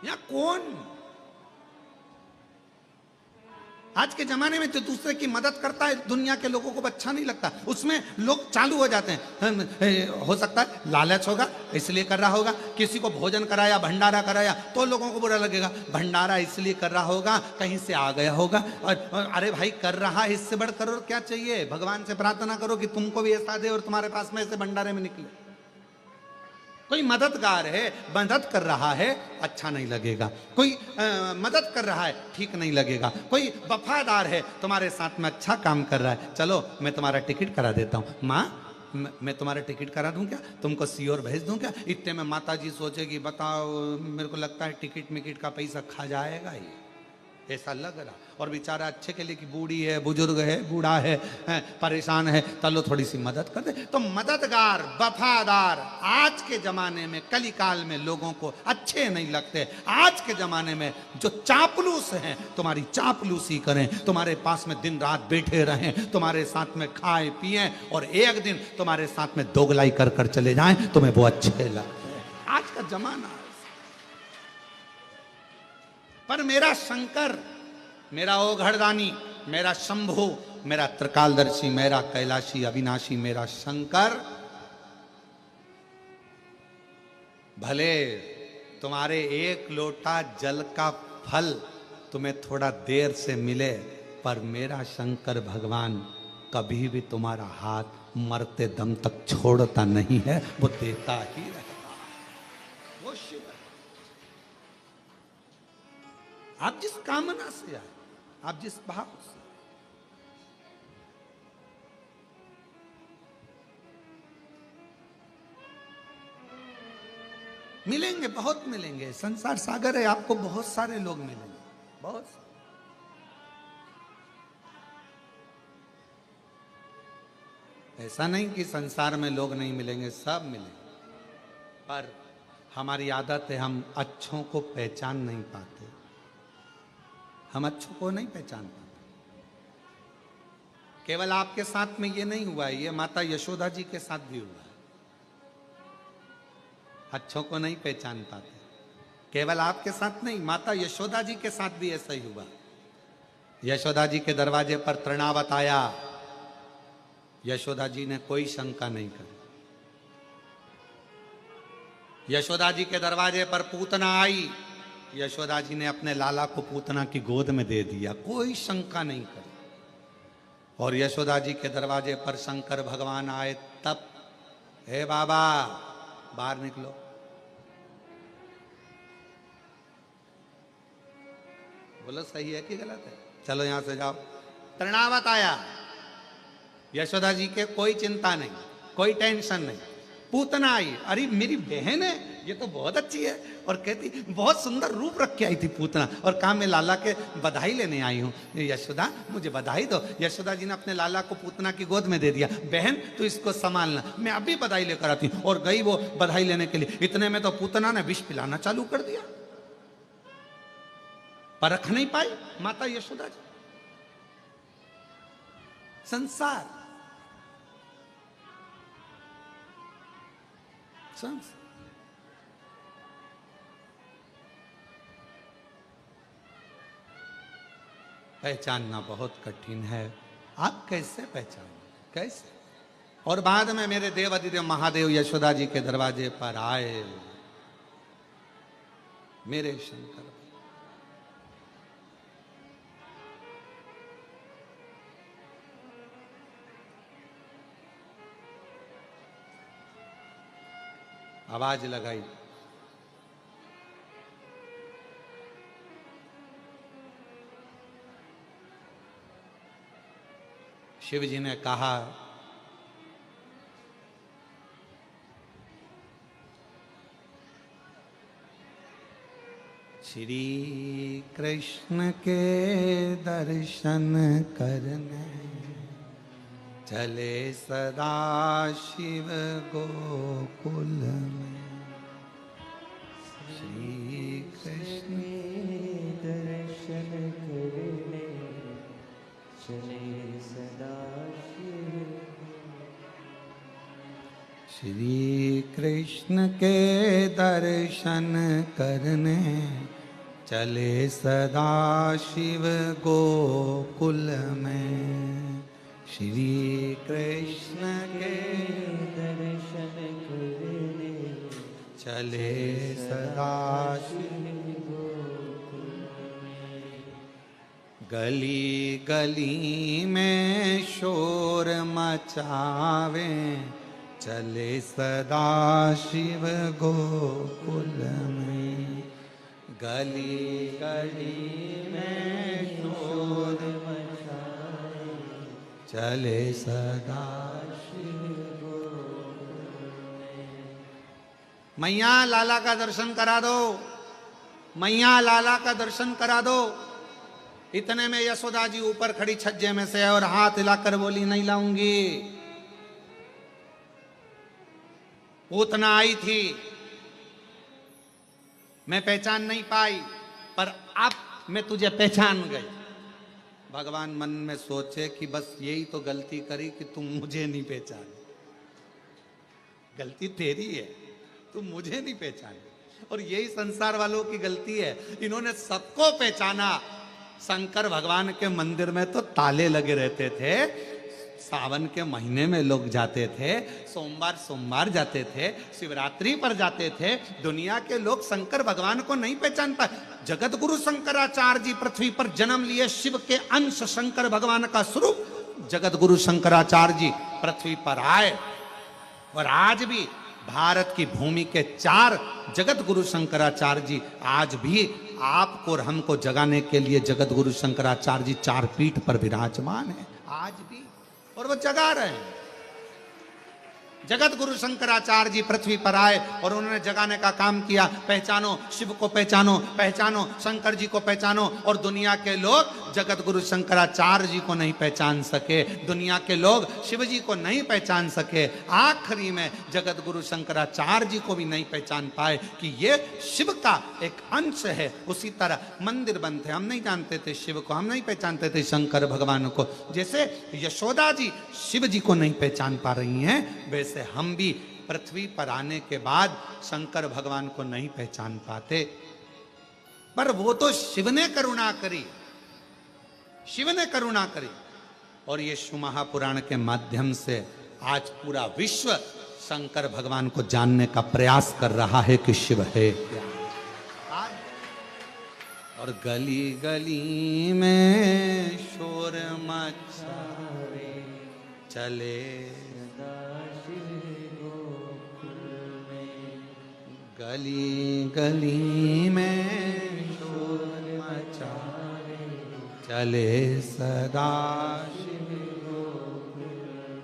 या कौन। आज के जमाने में जो दूसरे की मदद करता है दुनिया के लोगों को अच्छा नहीं लगता, उसमें लोग चालू हो जाते हैं। हो सकता है लालच होगा इसलिए कर रहा होगा, किसी को भोजन कराया भंडारा कराया तो लोगों को बुरा लगेगा, भंडारा इसलिए कर रहा होगा कहीं से आ गया होगा। और अरे भाई कर रहा है, इससे बढ़कर और क्या चाहिए। भगवान से प्रार्थना करो कि तुमको भी ऐसा दे और तुम्हारे पास में ऐसे भंडारे में निकले। कोई मददगार है, मदद कर रहा है, अच्छा नहीं लगेगा। कोई मदद कर रहा है, ठीक नहीं लगेगा। कोई वफादार है, तुम्हारे साथ में अच्छा काम कर रहा है, चलो मैं तुम्हारा टिकट करा देता हूँ, माँ मैं तुम्हारा टिकट करा दूं क्या, तुमको सीओर भेज दूं क्या। इतने में माता जी सोचेगी बताओ मेरे को लगता है टिकट मिकट का पैसा खा जाएगा ही, ऐसा लग रहा। और बेचारा अच्छे के लिए कि बूढ़ी है, बुजुर्ग है, बूढ़ा है, परेशान है, चलो थोड़ी सी मदद कर दे। तो मददगार वफादार आज के जमाने में कलिकाल में लोगों को अच्छे नहीं लगते। आज के जमाने में जो चापलूस हैं तुम्हारी चापलूसी करें, तुम्हारे पास में दिन रात बैठे रहें, तुम्हारे साथ में खाए पिए और एक दिन तुम्हारे साथ में दोगलाई कर कर चले जाएं, तुम्हें वो अच्छे लगते हैं। आज का जमाना। पर मेरा शंकर, मेरा ओघड़दानी, मेरा शंभु, मेरा त्रिकालदर्शी, मेरा कैलाशी अविनाशी, मेरा शंकर भले तुम्हारे एक लोटा जल का फल तुम्हें थोड़ा देर से मिले, पर मेरा शंकर भगवान कभी भी तुम्हारा हाथ मरते दम तक छोड़ता नहीं है, वो देता ही रहता है। वो शिव है। आप जिस कामना से आए, आप जिस भाव से, मिलेंगे, बहुत मिलेंगे। संसार सागर है, आपको बहुत सारे लोग मिलेंगे, बहुत सारे। ऐसा नहीं कि संसार में लोग नहीं मिलेंगे, सब मिलेंगे, पर हमारी आदत है हम अच्छों को पहचान नहीं पाते, हम अच्छों को नहीं पहचान पाते। केवल आपके साथ में ये नहीं हुआ है, ये माता यशोदा जी के साथ भी हुआ है। अच्छों को नहीं पहचान पाते, केवल आपके साथ नहीं, माता यशोदा जी के साथ भी ऐसा ही हुआ। यशोदा जी के दरवाजे पर तृणावत आया, यशोदा जी ने कोई शंका नहीं करी। यशोदा जी के दरवाजे पर पूतना आई। यशोदा जी ने अपने लाला को पूतना की गोद में दे दिया, कोई शंका नहीं करी। और यशोदा जी के दरवाजे पर शंकर भगवान आए तब, हे बाबा बाहर निकलो। बोलो सही है कि गलत है? चलो यहां से जाओ। तृणावत आया। यशोदा जी के कोई चिंता नहीं, कोई टेंशन नहीं। पूतना आई, अरे मेरी बहन है, ये तो बहुत अच्छी है। और कहती बहुत सुंदर रूप रख के आई थी पूतना, और कहा मैं लाला के बधाई लेने आई हूँ। यशोदा मुझे बधाई दो। यशोदा जी ने अपने लाला को पूतना की गोद में दे दिया। बहन तू इसको संभालना, मैं अभी बधाई लेकर आती हूँ। और गई वो बधाई लेने के लिए। इतने में तो पूतना ने विष पिलाना चालू कर दिया। परख नहीं पाई माता यशोदा जी। संसार पहचानना बहुत कठिन है। आप कैसे पहचाने, कैसे? और बाद में मेरे देव अधिदेव महादेव यशोदा जी के दरवाजे पर आए। मेरे शंकर आवाज लगाई, शिव जी ने कहा श्री कृष्ण के दर्शन करने चले सदा शिव गोकुल में। श्री कृष्ण दर्शन करने चले सदा शिव। श्री कृष्ण के दर्शन करने चले सदा शिव गोकुल में। श्री कृष्ण के दर्शन करने चले सदा शिव गोकुल में। गली गली में शोर मचावे चले सदा शिव गोकुल में। गली गली में शोर मचावे चले सदा शिव गोकुल में। मैया लाला का दर्शन करा दो, मैया लाला का दर्शन करा दो। इतने में यशोदा जी ऊपर खड़ी छज्जे में से और हाथ हिलाकर बोली नहीं लाऊंगी। पूतना आई थी, मैं पहचान नहीं पाई, पर अब मैं तुझे पहचान गई। भगवान मन में सोचे कि बस यही तो गलती करी कि तुम मुझे नहीं पहचाने। गलती तेरी है, तुम मुझे नहीं पहचाने। और यही संसार वालों की गलती है, इन्होंने सबको पहचाना। शंकर भगवान के मंदिर में तो ताले लगे रहते थे। सावन के महीने में लोग जाते थे, सोमवार सोमवार जाते थे, शिवरात्रि पर जाते थे। दुनिया के लोग शंकर भगवान को नहीं पहचान पाए। जगत गुरु शंकराचार्य जी पृथ्वी पर जन्म लिए, शिव के अंश शंकर भगवान का स्वरूप जगत गुरु शंकराचार्य जी पृथ्वी पर आए। और आज भी भारत की भूमि के 4 जगत गुरु शंकराचार्य जी आज भी आपको और हमको जगाने के लिए जगत गुरु शंकराचार्य जी 4 पीठ पर विराजमान है आज भी, और वो जगा रहे हैं। जगत गुरु शंकराचार्य जी पृथ्वी पर आए और उन्होंने जगाने का काम किया। पहचानो शिव को, पहचानो, पहचानो शंकर जी को, पहचानो। और दुनिया के लोग जगत गुरु शंकराचार्य जी को नहीं पहचान सके, दुनिया के लोग शिव जी को नहीं पहचान सके। आखिरी में जगत गुरु शंकराचार्य जी को भी नहीं पहचान पाए कि ये शिव का एक अंश है। उसी तरह मंदिर बनते, हम नहीं जानते थे शिव को, हम नहीं पहचानते थे शंकर भगवान को। जैसे यशोदा जी शिव जी को नहीं पहचान पा रही हैं, वैसे हम भी पृथ्वी पर आने के बाद शंकर भगवान को नहीं पहचान पाते। पर वो तो शिव ने करुणा करी, शिव ने करुणा करी। और ये शिव महापुराण के माध्यम से आज पूरा विश्व शंकर भगवान को जानने का प्रयास कर रहा है कि शिव है क्या। और गली गली में शोर मचाए चले गली गली में शोर मचाए चले सदा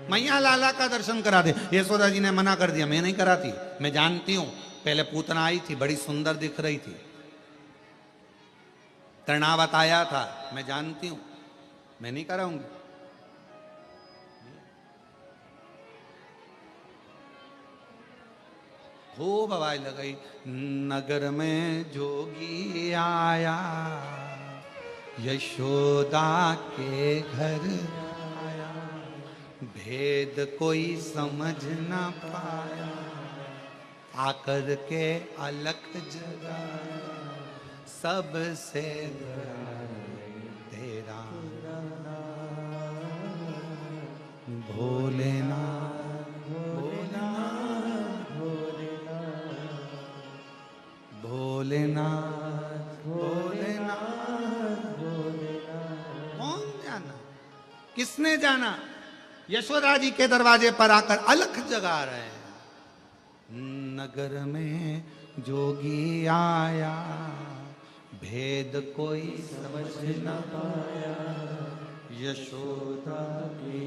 मैया लाला का दर्शन करा दे। यशोदा जी ने मना कर दिया, मैं नहीं कराती, मैं जानती हूं। पहले पूतना आई थी, बड़ी सुंदर दिख रही थी, तृणावत आया था, मैं जानती हूं, मैं नहीं कराऊंगी। खूब आवाज लगाई, नगर में जोगी आया यशोदा के घर आया, भेद कोई समझ न पाया, आकर के अलख जगाया, सबसे बड़ा तेरा भोलेनाथ भोलेनाथ भोलेनाथ भोलेनाथ भोलेनाथ। कौन जाना, किसने जाना? यशोदा जी के दरवाजे पर आकर अलख जगा रहे हैं। नगर में जोगी आया, भेद कोई समझ न पाया, यशोदा की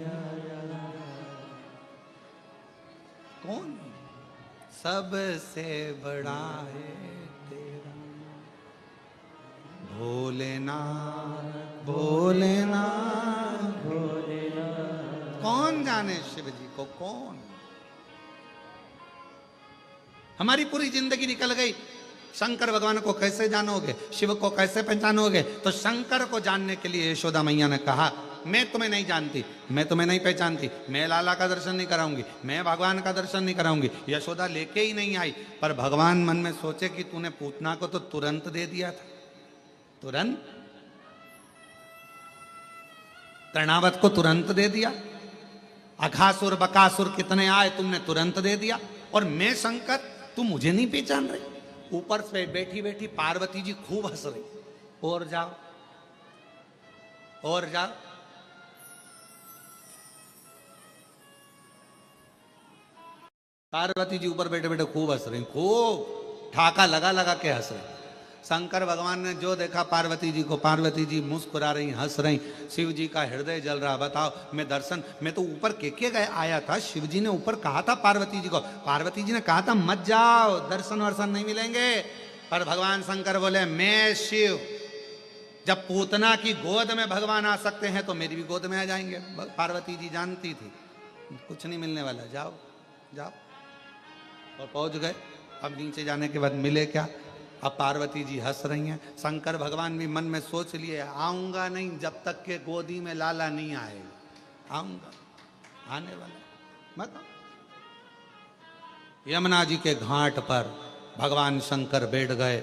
आया। कौन? सबसे बड़ा है तेरा भोलेनाथ भोलेनाथ भोलेनाथ। कौन जाने शिव जी को, कौन? हमारी पूरी जिंदगी निकल गई, शंकर भगवान को कैसे जानोगे, शिव को कैसे पहचानोगे? तो शंकर को जानने के लिए यशोदा मैया ने कहा, मैं तुम्हें नहीं जानती, मैं तुम्हें नहीं पहचानती, मैं लाला का दर्शन नहीं कराऊंगी, मैं भगवान का दर्शन नहीं कराऊंगी। यशोदा लेके ही नहीं आई। पर भगवान मन में सोचे कि तूने पूतना को तो तुरंत दे दिया था, तुरंत तृणावत को तुरंत दे दिया, अघासुर बकासुर कितने आए तुमने तुरंत दे दिया, और मैं शंकर, तुम मुझे नहीं पहचान रही। ऊपर से बैठी बैठी पार्वती जी खूब हंस रही, और जाओ और जाओ। पार्वती जी ऊपर बैठे बैठे खूब हंस रही, खूब ठाका लगा लगा के हंस रही। शंकर भगवान ने जो देखा पार्वती जी को, पार्वती जी मुस्कुरा रही, हंस रही, शिव जी का हृदय जल रहा। बताओ, मैं दर्शन, मैं तो ऊपर के गए आया था, शिव जी ने ऊपर कहा था पार्वती जी को, पार्वती जी ने कहा था मत जाओ, दर्शन वर्शन नहीं मिलेंगे। पर भगवान शंकर बोले, मैं शिव, जब पूतना की गोद में भगवान आ सकते हैं तो मेरी भी गोद में आ जाएंगे। पार्वती जी जानती थी कुछ नहीं मिलने वाला, जाओ जाओ। और पहुंच गए। अब नीचे जाने के बाद मिले क्या? अब पार्वती जी हंस रही हैं। शंकर भगवान भी मन में सोच लिए, आऊंगा नहीं जब तक के गोदी में लाला नहीं आएगा, आऊंगा, आने वाला मत। यमुना जी के घाट पर भगवान शंकर बैठ गए,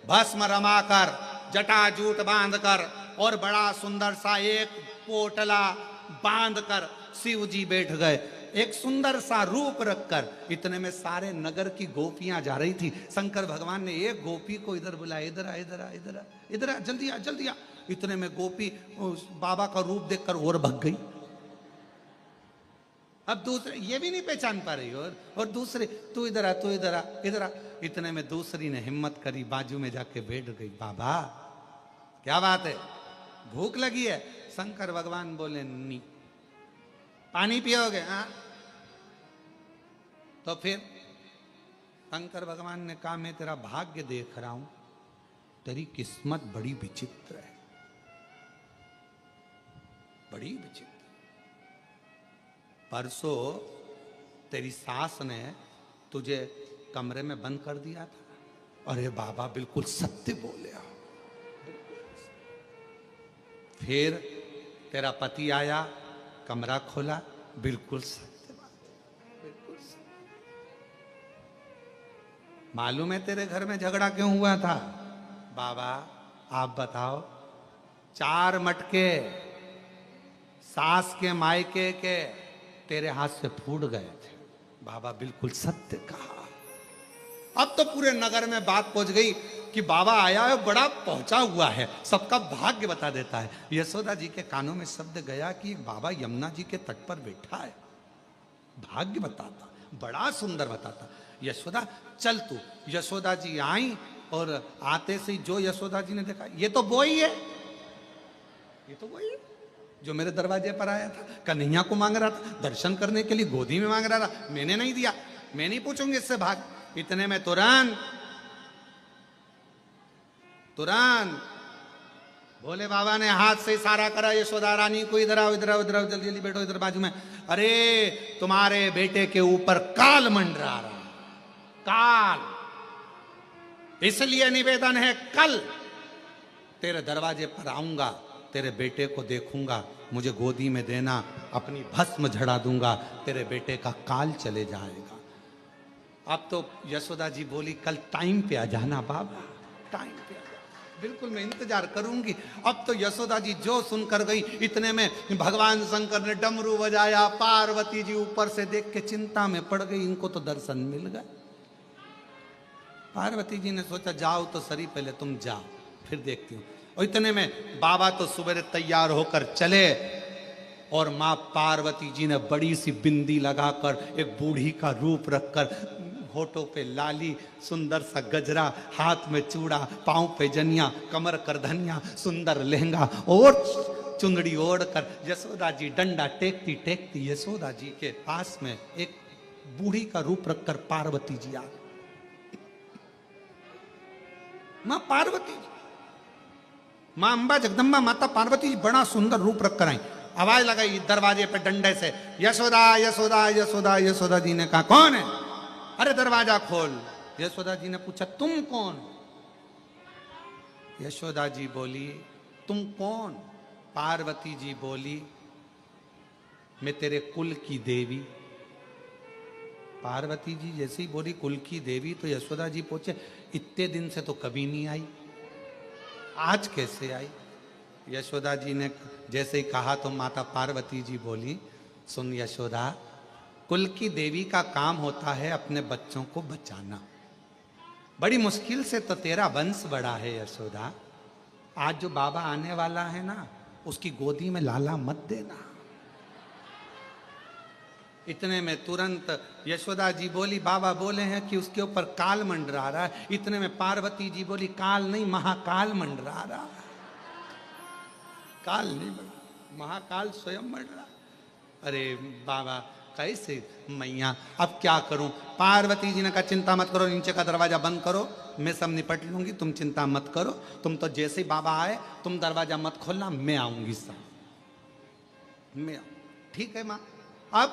भस्म रमाकर, जटाजूट बांधकर, और बड़ा सुंदर सा एक पोटला बांधकर शिव जी बैठ गए, एक सुंदर सा रूप रखकर। इतने में सारे नगर की गोपियां जा रही थी। शंकर भगवान ने एक गोपी को इधर बुलाया, इधर आ इधर आ इधर आ इधर आ, जल्दी आ जल्दी आ। इतने में गोपी उस बाबा का रूप देखकर और भग गई। अब दूसरे ये भी नहीं पहचान पा रही, और दूसरे, तू इधर आ तू इधर आ इधर आ। इतने में दूसरी ने हिम्मत करी, बाजू में जाके बैठ गई। बाबा क्या बात है, भूख लगी है? शंकर भगवान बोले, नहीं। पानी पियोगे? हाँ। तो फिर शंकर भगवान ने कहा, मैं तेरा भाग्य देख रहा हूं, तेरी किस्मत बड़ी विचित्र है, बड़ी विचित्र। परसों तेरी सास ने तुझे कमरे में बंद कर दिया था। अरे बाबा बिल्कुल सत्य बोले हो। फिर तेरा पति आया, कमरा खोला, बिल्कुल सत्य बात, बिल्कुल सत्य। मालूम है तेरे घर में झगड़ा क्यों हुआ था? बाबा आप बताओ। 4 मटके सास के मायके के तेरे हाथ से फूट गए थे। बाबा बिल्कुल सत्य कहा। अब तो पूरे नगर में बात पहुंच गई कि बाबा आया है, बड़ा पहुंचा हुआ है, सबका भाग्य बता देता है। यशोदा जी के कानों में शब्द गया कि बाबा यमुना जी के तट पर बैठा है, भाग्य बताता, बड़ा सुंदर बताता। यशोदा चल तू। यशोदा जी आई और आते से जो यशोदा जी ने देखा, ये तो वो ही है, ये तो वही है जो मेरे दरवाजे पर आया था, कन्हैया को मांग रहा था, दर्शन करने के लिए गोदी में मांग रहा था, मैंने नहीं दिया, मैं नहीं पूछूंगी इससे भाग। इतने में तुरंत भोले बाबा ने हाथ से इशारा करा, यशोदा रानी को इधर आओ, इधर आओ, इधर आओ, जल्दी जल्दी बैठो इधर बाजू में। अरे तुम्हारे बेटे के ऊपर काल मंडरा रहा, काल, इसलिए निवेदन है कल तेरे दरवाजे पर आऊंगा, तेरे बेटे को देखूंगा, मुझे गोदी में देना, अपनी भस्म झड़ा दूंगा, तेरे बेटे का काल चले जाएगा। अब तो यशोदा जी बोली कल टाइम पे आ जाना बाबा, टाइम पे आ जाना, बिल्कुल मैं इंतजार करूंगी। अब तो यशोदा जी जो सुनकर गई, इतने में भगवान शंकर ने डमरू बजाया, पार्वती जी ऊपर से देख के चिंता में पड़ गई, इनको तो दर्शन मिल गए। पार्वती जी ने सोचा जाओ तो सही, पहले तुम जाओ फिर देखती हूँ। और इतने में बाबा तो सुबह तैयार होकर चले और माँ पार्वती जी ने बड़ी सी बिंदी लगाकर, एक बूढ़ी का रूप रखकर, होठों पे लाली, सुंदर सा गजरा, हाथ में चूड़ा, पांव पे जनिया, कमर करधनिया, सुंदर लहंगा और चुंदड़ी ओढ़कर यशोदा जी डंडा टेकती टेकती यशोदा जी के पास में एक बूढ़ी का रूप रखकर पार्वती जी आ गई। मां पार्वती जी, मां अंबा जगदम्बा माता पार्वती जी बड़ा सुंदर रूप रखकर आई। आवाज लगाई दरवाजे पे डंडे से, यशोदा यशोदा यशोदा। यशोदा जी ने कहा कौन है? अरे दरवाजा खोल। यशोदा जी ने पूछा तुम कौन? यशोदा जी बोली तुम कौन? पार्वती जी बोली मैं तेरे कुल की देवी। पार्वती जी जैसे ही बोली कुल की देवी तो यशोदा जी पूछे इतने दिन से तो कभी नहीं आई, आज कैसे आई? यशोदा जी ने जैसे ही कहा तो माता पार्वती जी बोली सुन यशोदा, कुल की देवी का काम होता है अपने बच्चों को बचाना, बड़ी मुश्किल से तो तेरा वंश बढ़ा है यशोदा। आज जो बाबा आने वाला है ना, उसकी गोदी में लाला मत देना। इतने में तुरंत यशोदा जी बोली बाबा बोले हैं कि उसके ऊपर काल मंडरा रहा है। इतने में पार्वती जी बोली काल नहीं महाकाल मंडरा रहा है। काल नहीं मंडरा, महाकाल स्वयं मंडरा। अरे बाबा कैसे मैया, अब क्या करूं? पार्वती जी ने कहा चिंता मत करो, नीचे का दरवाजा बंद करो, मैं सब निपट लूंगी, तुम चिंता मत करो। तुम तो जैसे ही बाबा आए तुम दरवाजा मत खोलना, मैं आऊंगी सब, मैं आऊं। ठीक है मां। अब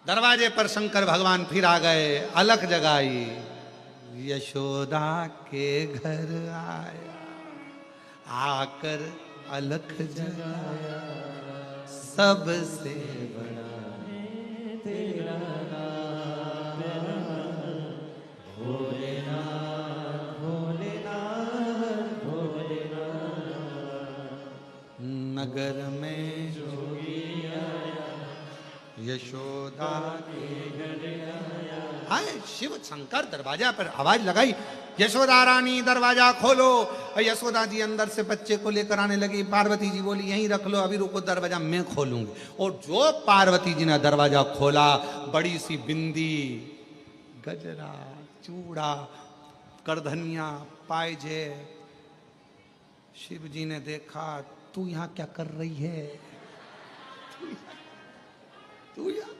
दरवाजे पर शंकर भगवान फिर आ गए, अलख जगाई, यशोदा के घर आया, आकर अलख जगाया, सबसे बड़ा तेरा नाम भोलेनाथ भोलेनाथ भोलेनाथ। नगर में जोगी आया, यशोदा के घर आया। आए शिव शंकर दरवाजा पर आवाज लगाई, यशोदा रानी दरवाजा खोलो। यशोदा जी अंदर से बच्चे को लेकर आने लगी। पार्वती जी बोली यहीं रख लो, अभी रुको, दरवाजा मैं खोलूंगी। और जो पार्वती जी ने दरवाजा खोला, बड़ी सी बिंदी, गजरा, चूड़ा, करधनिया, पायजे। शिव जी ने देखा तू यहां क्या कर रही है? तू यहाँ?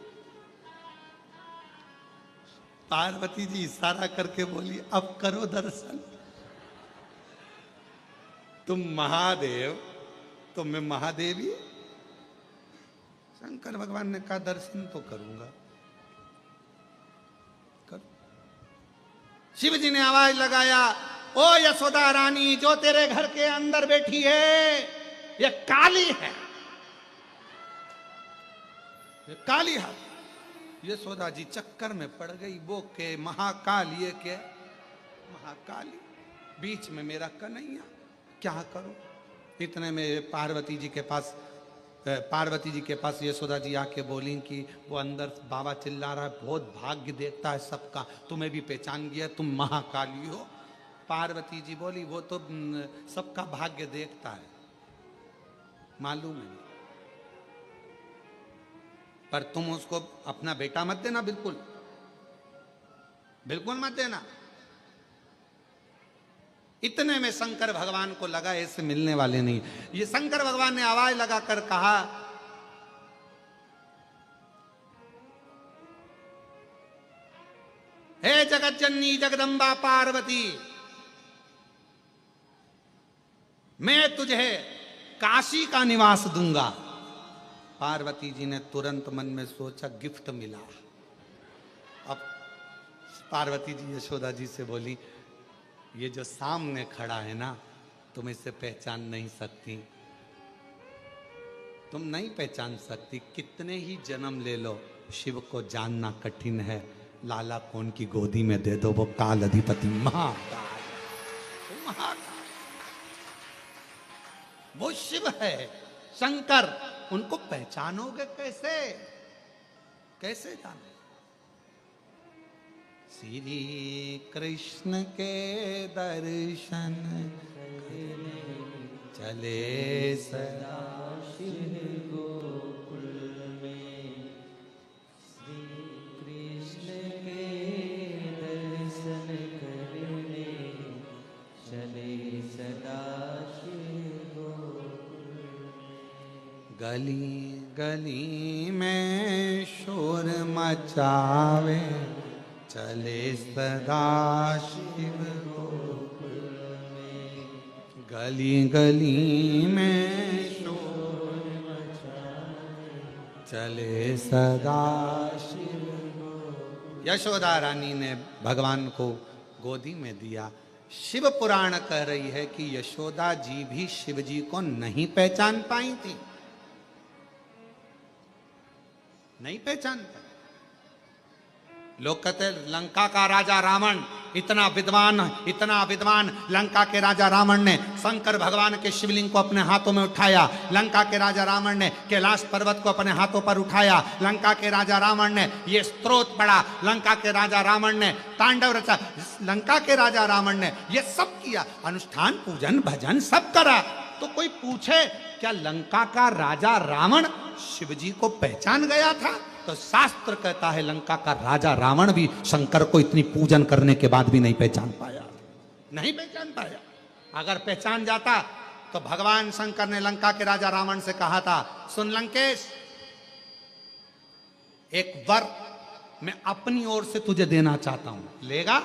पार्वती जी इशारा करके बोली अब करो दर्शन। तुम महादेव तो मैं महादेवी। शंकर भगवान ने कहा दर्शन तो करूंगा, कर। शिव जी ने आवाज लगाया, ओ यशोदा रानी, जो तेरे घर के अंदर बैठी है ये काली है, ये काली है। यशोदा जी चक्कर में पड़ गई, वो के महाकाल, ये के महाकाली, बीच में मेरा कन्हैया, क्या करूं? इतने में पार्वती जी के पास पार्वती जी के पास यशोदा जी आके बोली कि वो अंदर बाबा चिल्ला रहा है, बहुत भाग्य देखता है सबका, तुम्हें भी पहचान गया, तुम महाकाली हो। पार्वती जी बोली वो तो सबका भाग्य देखता है, मालूम है, पर तुम उसको अपना बेटा मत देना, बिल्कुल बिल्कुल मत देना। इतने में शंकर भगवान को लगा ऐसे मिलने वाले नहीं। ये शंकर भगवान ने आवाज लगाकर कहा, हे जगत जननी जगदम्बा पार्वती, मैं तुझे काशी का निवास दूंगा। पार्वती जी ने तुरंत मन में सोचा गिफ्ट मिला। अब पार्वती जी यशोदा जी से बोली, ये जो सामने खड़ा है ना, तुम इसे पहचान नहीं सकती, तुम नहीं पहचान सकती। कितने ही जन्म ले लो, शिव को जानना कठिन है। लाला कौन की गोदी में दे दो, वो काल अधिपति महाकाल, महाकाल, वो शिव है, शंकर। उनको पहचानोगे कैसे? कैसे जानो? श्री कृष्ण के दर्शन चले सदा शिव गोकुल में, श्री कृष्ण के दर्शन करने चले सदा शिव गोकुल में। गली गली में शोर मचावे चले सदा शिव गोकुल में। गली गली में शोर मचावे चले सदा शिव गोकुल। यशोदा रानी ने भगवान को गोदी में दिया। शिव पुराण कह रही है कि यशोदा जी भी शिव जी को नहीं पहचान पाई थी, नहीं पहचान पाई। लोग कहते लंका का राजा रावण इतना विद्वान, लंका के राजा रावण ने शंकर भगवान के शिवलिंग को अपने हाथों में उठाया। लंका के राजा रावण ने कैलाश पर्वत को अपने हाथों पर उठाया। लंका के राजा रावण ने ये स्तोत्र पढ़ा। लंका के राजा रावण ने तांडव रचा। लंका के राजा रावण ने ये सब किया, अनुष्ठान पूजन भजन सब करा। तो कोई पूछे क्या लंका का राजा रावण शिवजी को पहचान गया था? तो शास्त्र कहता है लंका का राजा रावण भी शंकर को इतनी पूजन करने के बाद भी नहीं पहचान पाया, नहीं पहचान पाया। अगर पहचान जाता तो भगवान शंकर ने लंका के राजा रावण से कहा था, सुन लंकेश, एक वर मैं अपनी ओर से तुझे देना चाहता हूं, लेगा?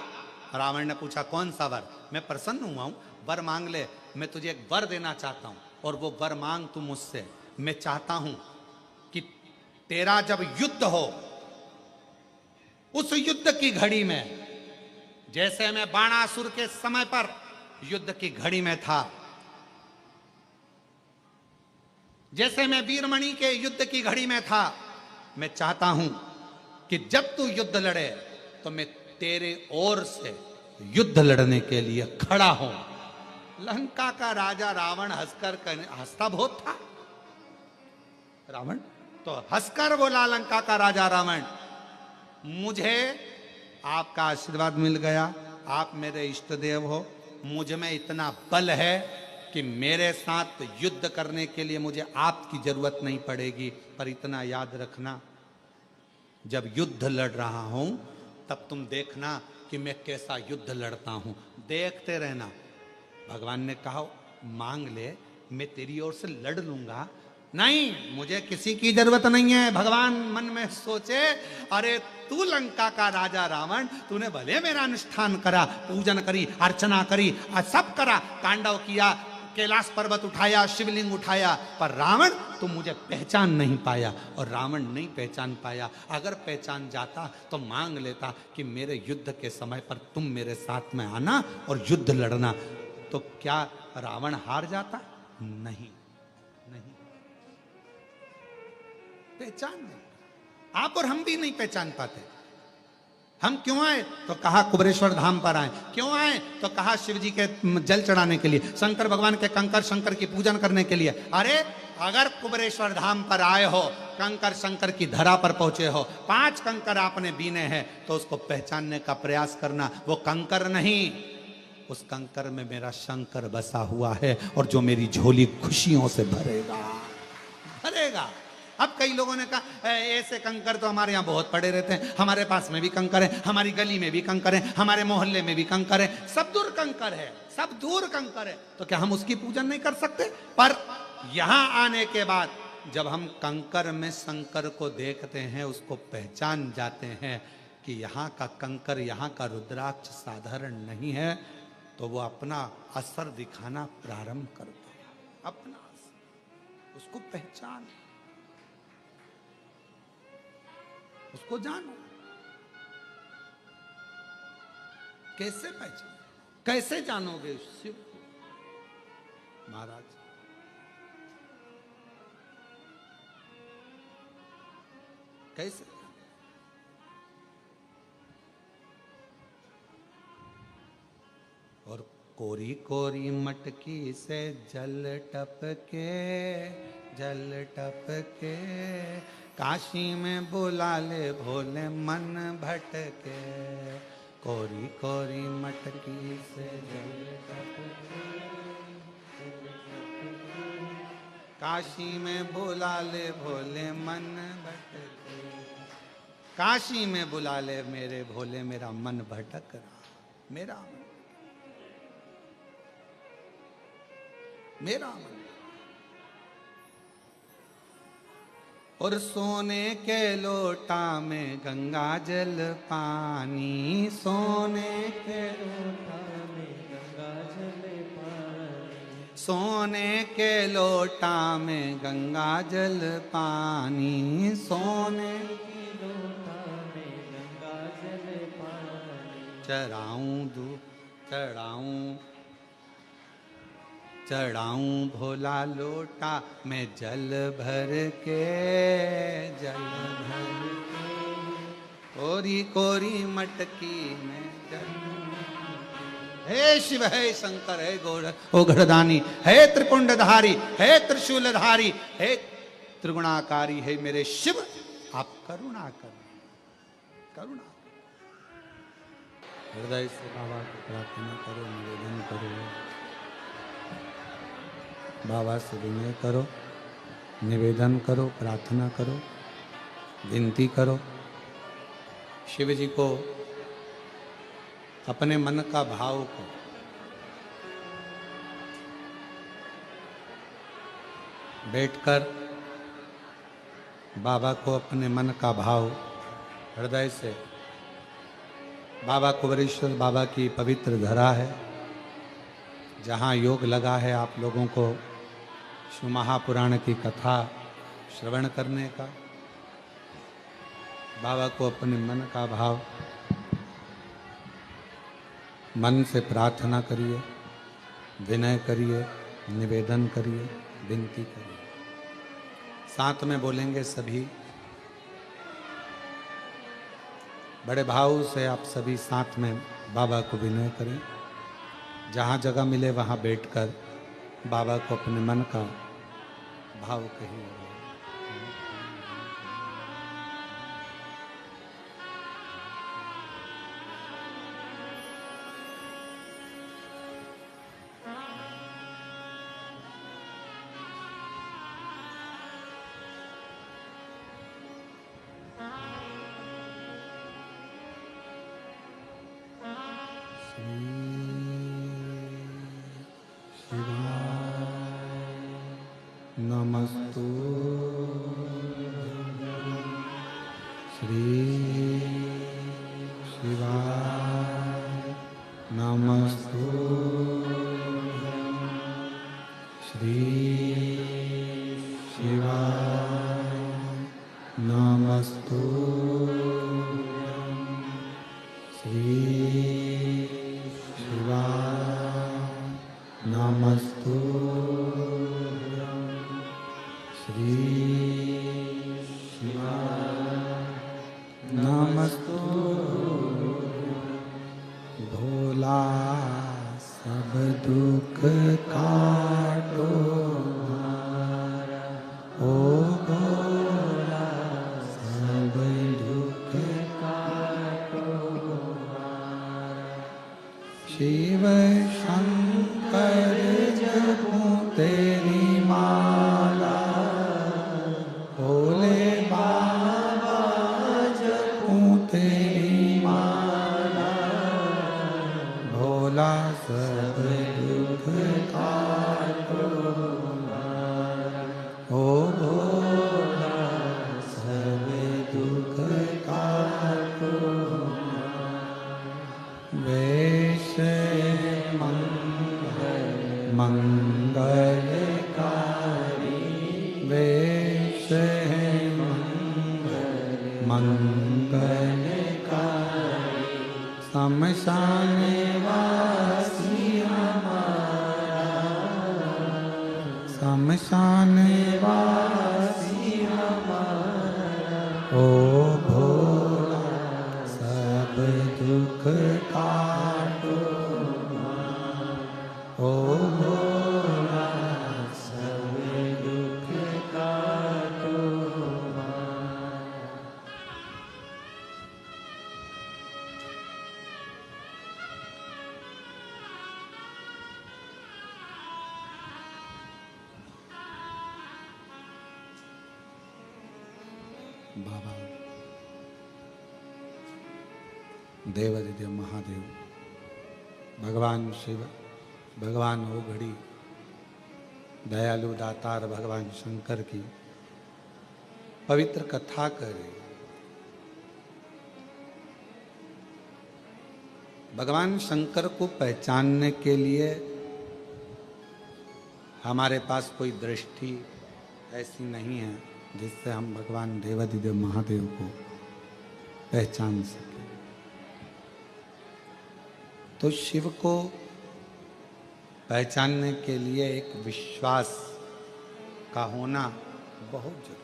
रावण ने पूछा कौन सा वर? मैं प्रसन्न हुआ हूं, वर मांग ले, मैं तुझे एक वर देना चाहता हूं और वो वर मांग तू मुझसे। मैं चाहता हूं कि तेरा जब युद्ध हो, उस युद्ध की घड़ी में, जैसे मैं बाणासुर के समय पर युद्ध की घड़ी में था, जैसे मैं वीरमणि के युद्ध की घड़ी में था, मैं चाहता हूं कि जब तू युद्ध लड़े तो मैं तेरे ओर से युद्ध लड़ने के लिए खड़ा हूं। लंका का राजा रावण हंसता बहुत था। रावण तो हंसकर बोला, लंका का राजा रावण, मुझे आपका आशीर्वाद मिल गया, आप मेरे इष्ट देव हो, मुझ में इतना बल है कि मेरे साथ युद्ध करने के लिए मुझे आपकी जरूरत नहीं पड़ेगी। पर इतना याद रखना, जब युद्ध लड़ रहा हूं तब तुम देखना कि मैं कैसा युद्ध लड़ता हूं, देखते रहना। भगवान ने कहा मांग ले, मैं तेरी ओर से लड़ लूंगा। नहीं, मुझे किसी की जरूरत नहीं है। भगवान मन में सोचे, अरे तू लंका का राजा रावण, तूने भले मेरा अनुष्ठान करा, पूजन करी, अर्चना करी, सब करा, तांडव किया, कैलाश पर्वत उठाया, शिवलिंग उठाया, पर रावण तू मुझे पहचान नहीं पाया। और रावण नहीं पहचान पाया। अगर पहचान जाता तो मांग लेता कि मेरे युद्ध के समय पर तुम मेरे साथ में आना और युद्ध लड़ना। तो क्या रावण हार जाता? नहीं, नहीं, पहचान नहीं। आप और हम भी नहीं पहचान पाते। हम क्यों आए? तो कहा कुबेरेश्वर धाम पर आए। क्यों आए? तो कहा शिव जी के जल चढ़ाने के लिए, शंकर भगवान के कंकर शंकर की पूजन करने के लिए। अरे अगर कुबेरेश्वर धाम पर आए हो, कंकर शंकर की धरा पर पहुंचे हो, 5 कंकर आपने बीने हैं, तो उसको पहचानने का प्रयास करना। वो कंकर नहीं, उस कंकर में मेरा शंकर बसा हुआ है, और जो मेरी झोली खुशियों से भरेगा भरेगा। अब कई लोगों ने कहा ऐसे कंकर तो हमारे यहाँ बहुत पड़े रहते हैं, हमारे पास में भी कंकर है, हमारी गली में भी कंकर है, हमारे मोहल्ले में भी कंकर है, सब दूर कंकर है, सब दूर कंकर है, तो क्या हम उसकी पूजन नहीं कर सकते? पर यहां आने के बाद जब हम कंकर में शंकर को देखते हैं, उसको पहचान जाते हैं कि यहाँ का कंकर, यहाँ का रुद्राक्ष साधारण नहीं है, तो वो अपना असर दिखाना प्रारंभ करता है। अपना असर, उसको पहचान, उसको जानो। कैसे पहचान, कैसे जानोगे शिव महाराज? कैसे? और कोरी कोरी मटकी से जल टपके, जल टपके, काशी में बुला ले भोले मन भटके। कोरी कोरी मटकी से जल टपके, काशी में बुला ले भोले मन भटके। काशी में बुला ले मेरे भोले, मेरा मन भटक रहा, मेरा मन, मेरा मन। और सोने के लोटा में गंगा जल पानी, सोने के लोटा में गंगा जल पानी, सोने के लोटा में गंगा जल पानी, सोने के लोटा में गंगा जल पानी। चढ़ाऊं दूध, चढ़ाऊं, चढ़ाऊं भोला लोटा में जल भर के, जल भर के, कोरी कोरी मटकी में जल। हे शिव, हे शंकर, हे गोगढ़दानी, हे त्रिपुंडधारी, हे त्रिशूलधारी, हे त्रिगुणाकारी, हे मेरे शिव, आप करुणा करो, करुणा करो। हृदय से बाबा को प्रार्थना करो, निवेदन करो, बाबा से विनय करो, निवेदन करो, प्रार्थना करो, विनती करो। शिव जी को अपने मन का भाव को बैठकर बाबा को अपने मन का भाव हृदय से, बाबा कुबेरेश्वर बाबा की पवित्र धरा है, जहाँ योग लगा है आप लोगों को शिव महापुराण की कथा श्रवण करने का। बाबा को अपने मन का भाव, मन से प्रार्थना करिए, विनय करिए, निवेदन करिए, विनती करिए। साथ में बोलेंगे सभी, बड़े भाव से आप सभी साथ में बाबा को विनय करें। जहाँ जगह मिले वहाँ बैठकर बाबा को अपने मन का भाव कहिए। नमस्तु श्री शिवाय, नमस्तु श्री शिवाय, नमस्तु श्री शिवाय, नमस्तु श्री शिवाय, नमस्तु। भोला सब दुख काटो हमारा, शिव शंकर जपूं तेरी माला, भोले बाबा जपूं तेरी माला, भोला सब दुख काटो हमारा, ओ भोला सब दुख काटो हमारा। वेश मंगलकारी, वेश मंगलकारी, शमशान वासी हमारा, शमशान वासी हमारा, ओ भोला सब दुख काटो हमारा, ओ भोला सब दुख काटो हमारा। बाबा देवादिदेव महादेव, भगवान शिव, भगवान हो घड़ी, दयालु दातार भगवान शंकर की पवित्र कथा करें। भगवान शंकर को पहचानने के लिए हमारे पास कोई दृष्टि ऐसी नहीं है जिससे हम भगवान देवादिदेव महादेव को पहचान सकें। तो शिव को पहचानने के लिए एक विश्वास का होना बहुत जरूरी।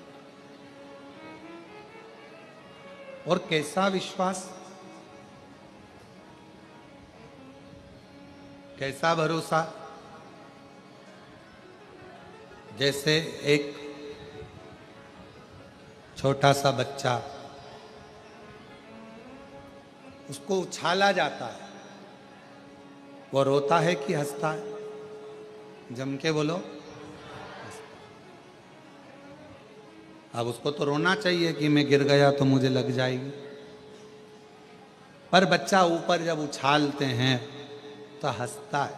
और कैसा विश्वास, कैसा भरोसा? जैसे एक छोटा सा बच्चा, उसको उछाला जाता है, वो रोता है कि हंसता है? जम के बोलो। अब उसको तो रोना चाहिए कि मैं गिर गया तो मुझे लग जाएगी, पर बच्चा ऊपर जब उछालते हैं तो हंसता है।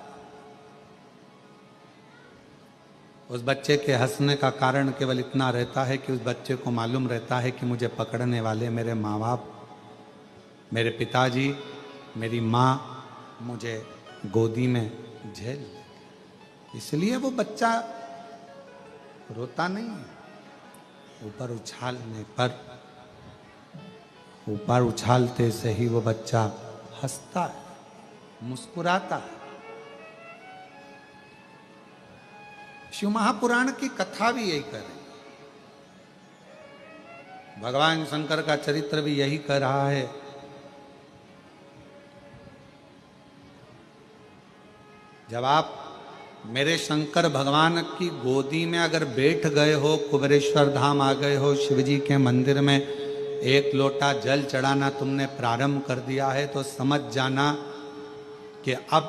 उस बच्चे के हंसने का कारण केवल इतना रहता है कि उस बच्चे को मालूम रहता है कि मुझे पकड़ने वाले मेरे माँ बाप, मेरे पिताजी, मेरी माँ मुझे गोदी में झेल ले। इसलिए वो बच्चा रोता नहीं है। ऊपर उछालने पर, ऊपर उछालते से ही वो बच्चा हंसता है, मुस्कुराता है। शिव महापुराण की कथा भी यही कर रही है। भगवान शंकर का चरित्र भी यही कर रहा है। जब आप मेरे शंकर भगवान की गोदी में अगर बैठ गए हो, कुबेरेश्वर धाम आ गए हो, शिव जी के मंदिर में एक लोटा जल चढ़ाना तुमने प्रारंभ कर दिया है, तो समझ जाना कि अब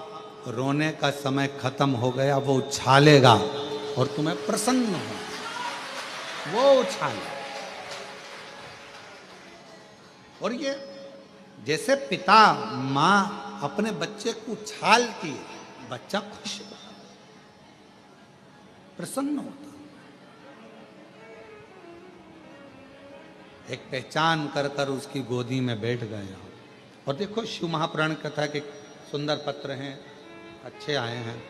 रोने का समय खत्म हो गया। वो उछालेगा और तुम्हें प्रसन्न हो, वो उछाले। और ये जैसे पिता माँ अपने बच्चे को उछालती है, बच्चा खुश होता, प्रसन्न होता। एक पहचान कर कर उसकी गोदी में बैठ गया। और देखो शिव महापुराण कथा के सुंदर पत्र हैं, अच्छे आए हैं।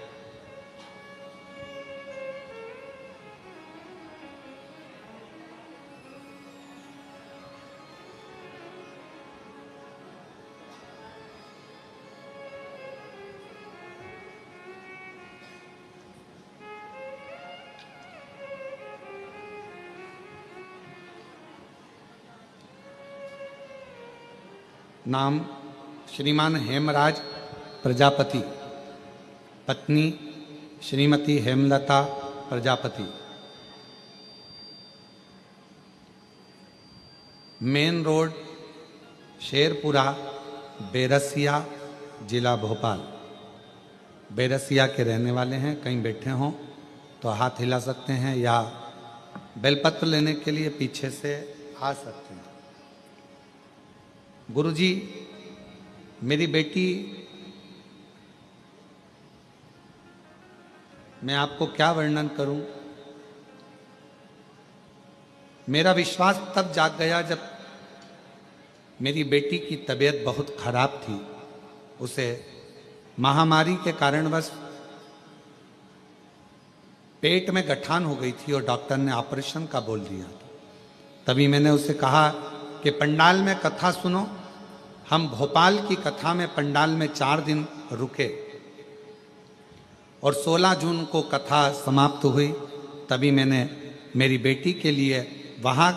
नाम श्रीमान हेमराज प्रजापति, पत्नी श्रीमती हेमलता प्रजापति। मेन रोड शेरपुरा, बेरसिया, जिला भोपाल। बेरसिया के रहने वाले हैं, कहीं बैठे हों तो हाथ हिला सकते हैं या बेलपत्र लेने के लिए पीछे से आ सकते हैं। गुरुजी, मेरी बेटी, मैं आपको क्या वर्णन करूं। मेरा विश्वास तब जाग गया जब मेरी बेटी की तबीयत बहुत खराब थी। उसे महामारी के कारणवश पेट में गठान हो गई थी और डॉक्टर ने ऑपरेशन का बोल दिया था। तभी मैंने उसे कहा कि पंडाल में कथा सुनो। हम भोपाल की कथा में पंडाल में 4 दिन रुके और 16 जून को कथा समाप्त हुई। तभी मैंने मेरी बेटी के लिए वहाँ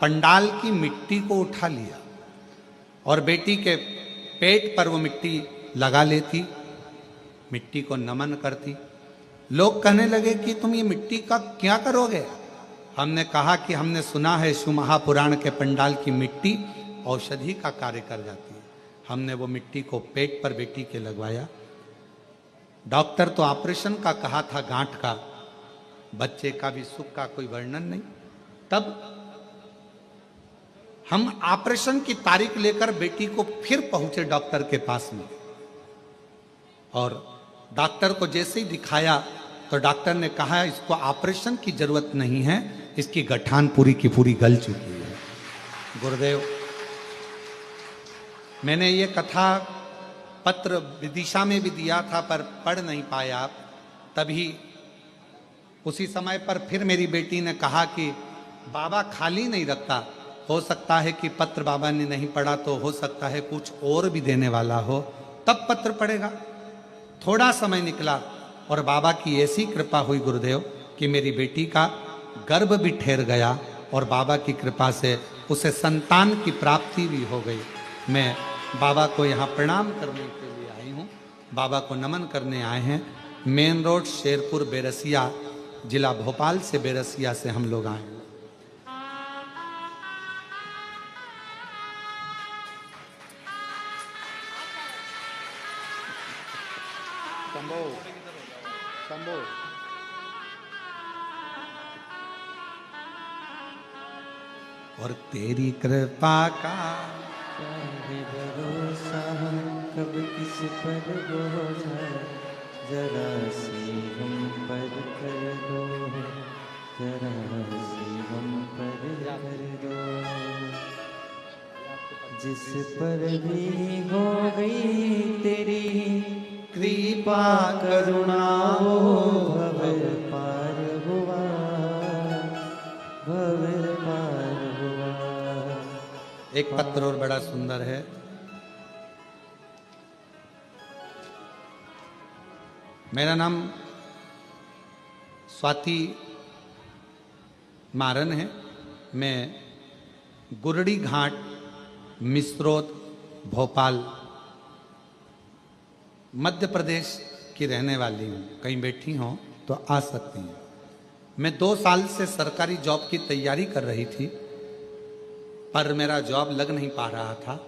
पंडाल की मिट्टी को उठा लिया और बेटी के पेट पर वो मिट्टी लगा लेती, मिट्टी को नमन करती। लोग कहने लगे कि तुम ये मिट्टी का क्या करोगे। हमने कहा कि हमने सुना है शिव महापुराण के पंडाल की मिट्टी औषधि का कार्य कर जाती है। हमने वो मिट्टी को पेट पर बेटी के लगवाया। डॉक्टर तो ऑपरेशन का कहा था, गांठ का, बच्चे का भी सुख का कोई वर्णन नहीं। तब हम ऑपरेशन की तारीख लेकर बेटी को फिर पहुंचे डॉक्टर के पास में और डॉक्टर को जैसे ही दिखाया तो डॉक्टर ने कहा इसको ऑपरेशन की जरूरत नहीं है, इसकी गठान पूरी की पूरी गल चुकी है। गुरुदेव, मैंने ये कथा पत्र विदिशा में भी दिया था पर पढ़ नहीं पाया। तभी उसी समय पर फिर मेरी बेटी ने कहा कि बाबा खाली नहीं रखता, हो सकता है कि पत्र बाबा ने नहीं पढ़ा तो हो सकता है कुछ और भी देने वाला हो, तब पत्र पढ़ेगा। थोड़ा समय निकला और बाबा की ऐसी कृपा हुई गुरुदेव कि मेरी बेटी का गर्भ भी ठहर गया और बाबा की कृपा से उसे संतान की प्राप्ति भी हो गई। मैं बाबा को यहाँ प्रणाम करने के लिए आई हूँ, बाबा को नमन करने आए हैं। मेन रोड शेरपुर बेरसिया, जिला भोपाल से बेरसिया से हम लोग आए हैं। शंभो शंभो, और तेरी कृपा का चाहे भरोसा हम कब किस पर बोझा, जरा सी हम पर कर दो, जरा सी हम पर कर दो। जिस पर भी हो गई तेरी कृपा करुणा, वो भवर पार हुआ, भवर पार हुआ। एक पत्र और बड़ा सुंदर है। मेरा नाम स्वाति मारन है। मैं गुरड़ी घाट, मिस्रोद, भोपाल, मध्य प्रदेश की रहने वाली हूँ। कहीं बैठी हों तो आ सकती हैं। मैं 2 साल से सरकारी जॉब की तैयारी कर रही थी पर मेरा जॉब लग नहीं पा रहा था।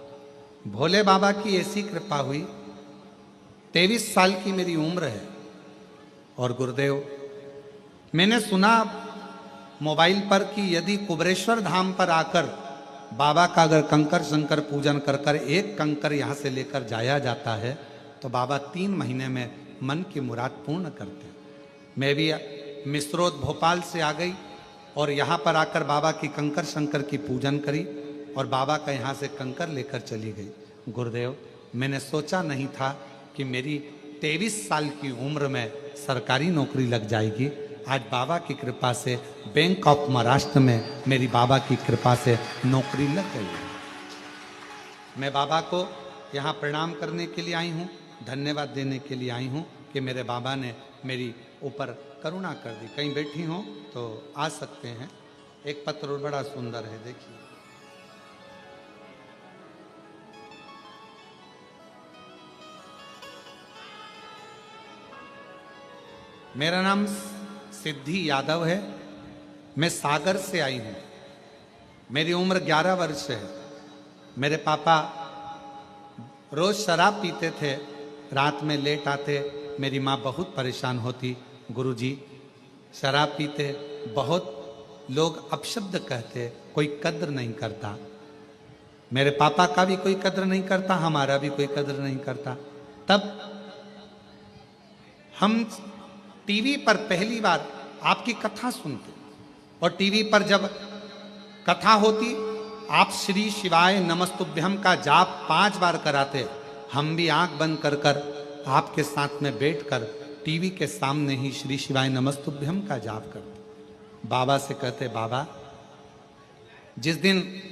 भोले बाबा की ऐसी कृपा हुई, 23 साल की मेरी उम्र है। और गुरुदेव, मैंने सुना मोबाइल पर कि यदि कुबरेश्वर धाम पर आकर बाबा का अगर कंकर शंकर पूजन कर कर एक कंकर यहाँ से लेकर जाया जाता है तो बाबा 3 महीने में मन की मुराद पूर्ण करते हैं। मैं भी मिस्रोद भोपाल से आ गई और यहाँ पर आकर बाबा की कंकर शंकर की पूजन करी और बाबा का यहाँ से कंकर लेकर चली गई। गुरुदेव, मैंने सोचा नहीं था कि मेरी 23 साल की उम्र में सरकारी नौकरी लग जाएगी। आज बाबा की कृपा से बैंक ऑफ महाराष्ट्र में मेरी बाबा की कृपा से नौकरी लग गई है। मैं बाबा को यहाँ प्रणाम करने के लिए आई हूँ, धन्यवाद देने के लिए आई हूँ कि मेरे बाबा ने मेरी ऊपर करुणा कर दी। कहीं बैठी हो तो आ सकते हैं। एक पत्र बड़ा सुंदर है, देखिए। मेरा नाम सिद्धि यादव है। मैं सागर से आई हूँ। मेरी उम्र 11 वर्ष है। मेरे पापा रोज शराब पीते थे, रात में लेट आते, मेरी माँ बहुत परेशान होती, गुरुजी शराब पीते, बहुत लोग अपशब्द कहते, कोई कद्र नहीं करता। मेरे पापा का भी कोई कद्र नहीं करता, हमारा भी कोई कद्र नहीं करता। तब हम टीवी पर पहली बार आपकी कथा सुनते, और टीवी पर जब कथा होती, आप श्री शिवाय नमस्तुभ्यम का जाप 5 बार कराते, हम भी आंख बंद कर कर आपके साथ में बैठकर टीवी के सामने ही श्री शिवाय नमस्तुभ्यम का जाप करते। बाबा से कहते, बाबा जिस दिन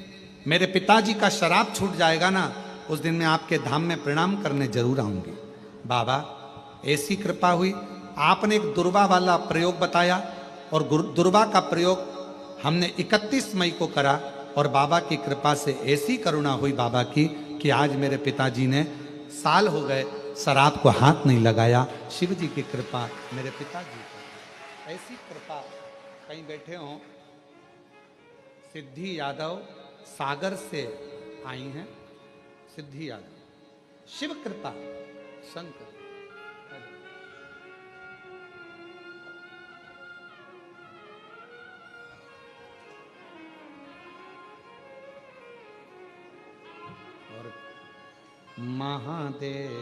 मेरे पिताजी का शराब छूट जाएगा ना, उस दिन मैं आपके धाम में प्रणाम करने जरूर आऊंगी। बाबा ऐसी कृपा हुई, आपने एक दुर्वा वाला प्रयोग बताया, और दुर्वा का प्रयोग हमने 31 मई को करा, और बाबा की कृपा से ऐसी करुणा हुई बाबा की कि आज मेरे पिताजी ने साल हो गए शराब को हाथ नहीं लगाया। शिव जी की कृपा मेरे पिताजी को, ऐसी कृपा। कहीं बैठे हों, सिद्धि यादव सागर से आई हैं, सिद्धि यादव, शिव कृपा शंकर। और महादेव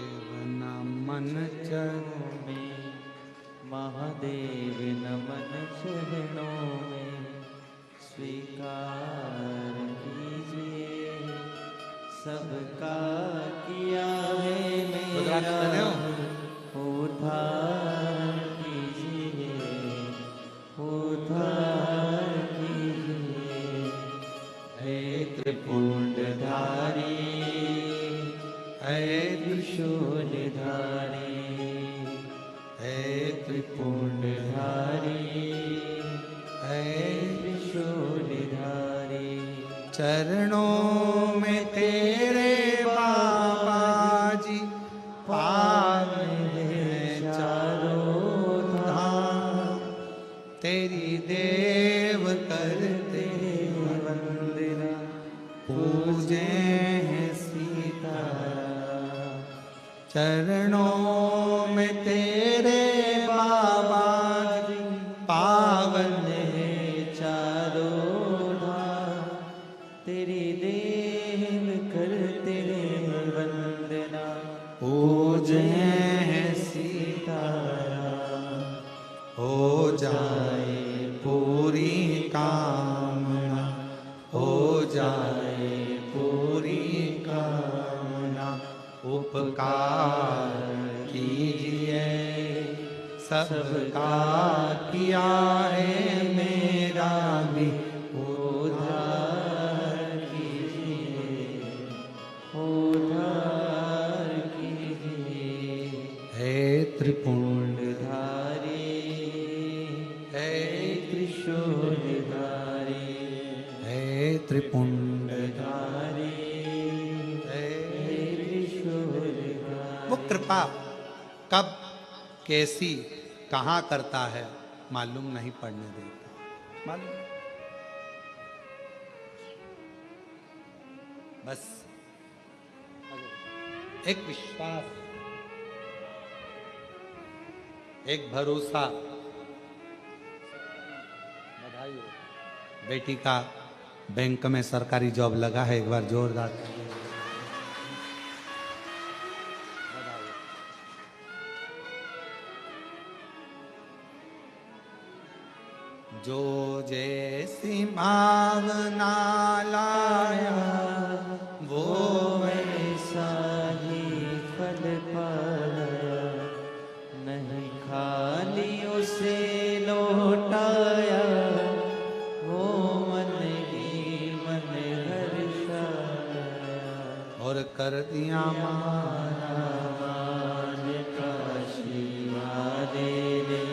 नमन चरणों में, महादेव नमन चरणों में, स्वीकार कीजिए सबका किया है मेरा, उद्धार कीजिए, उद्धार कीजिए। हे त्रिपुंडधारी, हे त्रिशूलधारी, हे त्रिपुंडधारी, हे त्रिशूलधारी। चरणों में तेरे बाबा जी पावन है चारों धाम, तेरी देव करते वंदना, पूजे हैं सीताराम। चरणों में तेरे बाबा जी पावन है चारों धाम, तेरी देव करते वंदना, पूजे जय सीताराम। हो जाए पूरी कामना, हो जाए पूरी कामना, उपकार कीजिए सबका किया है मेरा भी, उद्धार कीजिए, उद्धार कीजिए। हे त्रिपुंड धारी, हे त्रिशूलधारी, हे त्रिपुंड धारी, हे त्रिशूलधारी। वो कृपा कब कैसी कहाँ करता है मालूम नहीं पड़ने देता, मालूम बस एक विश्वास, एक भरोसा। बधाई हो, बेटी का बैंक में सरकारी जॉब लगा है, एक बार जोरदार तालियां। बधाई हो। जो जैसी भावना लाया वो वैसा ही फल पाया, नहीं खाली उसे लौटाया, वो मन ही मन हर्षाया। और कर दिया माना मान का आशीर्वाद दे,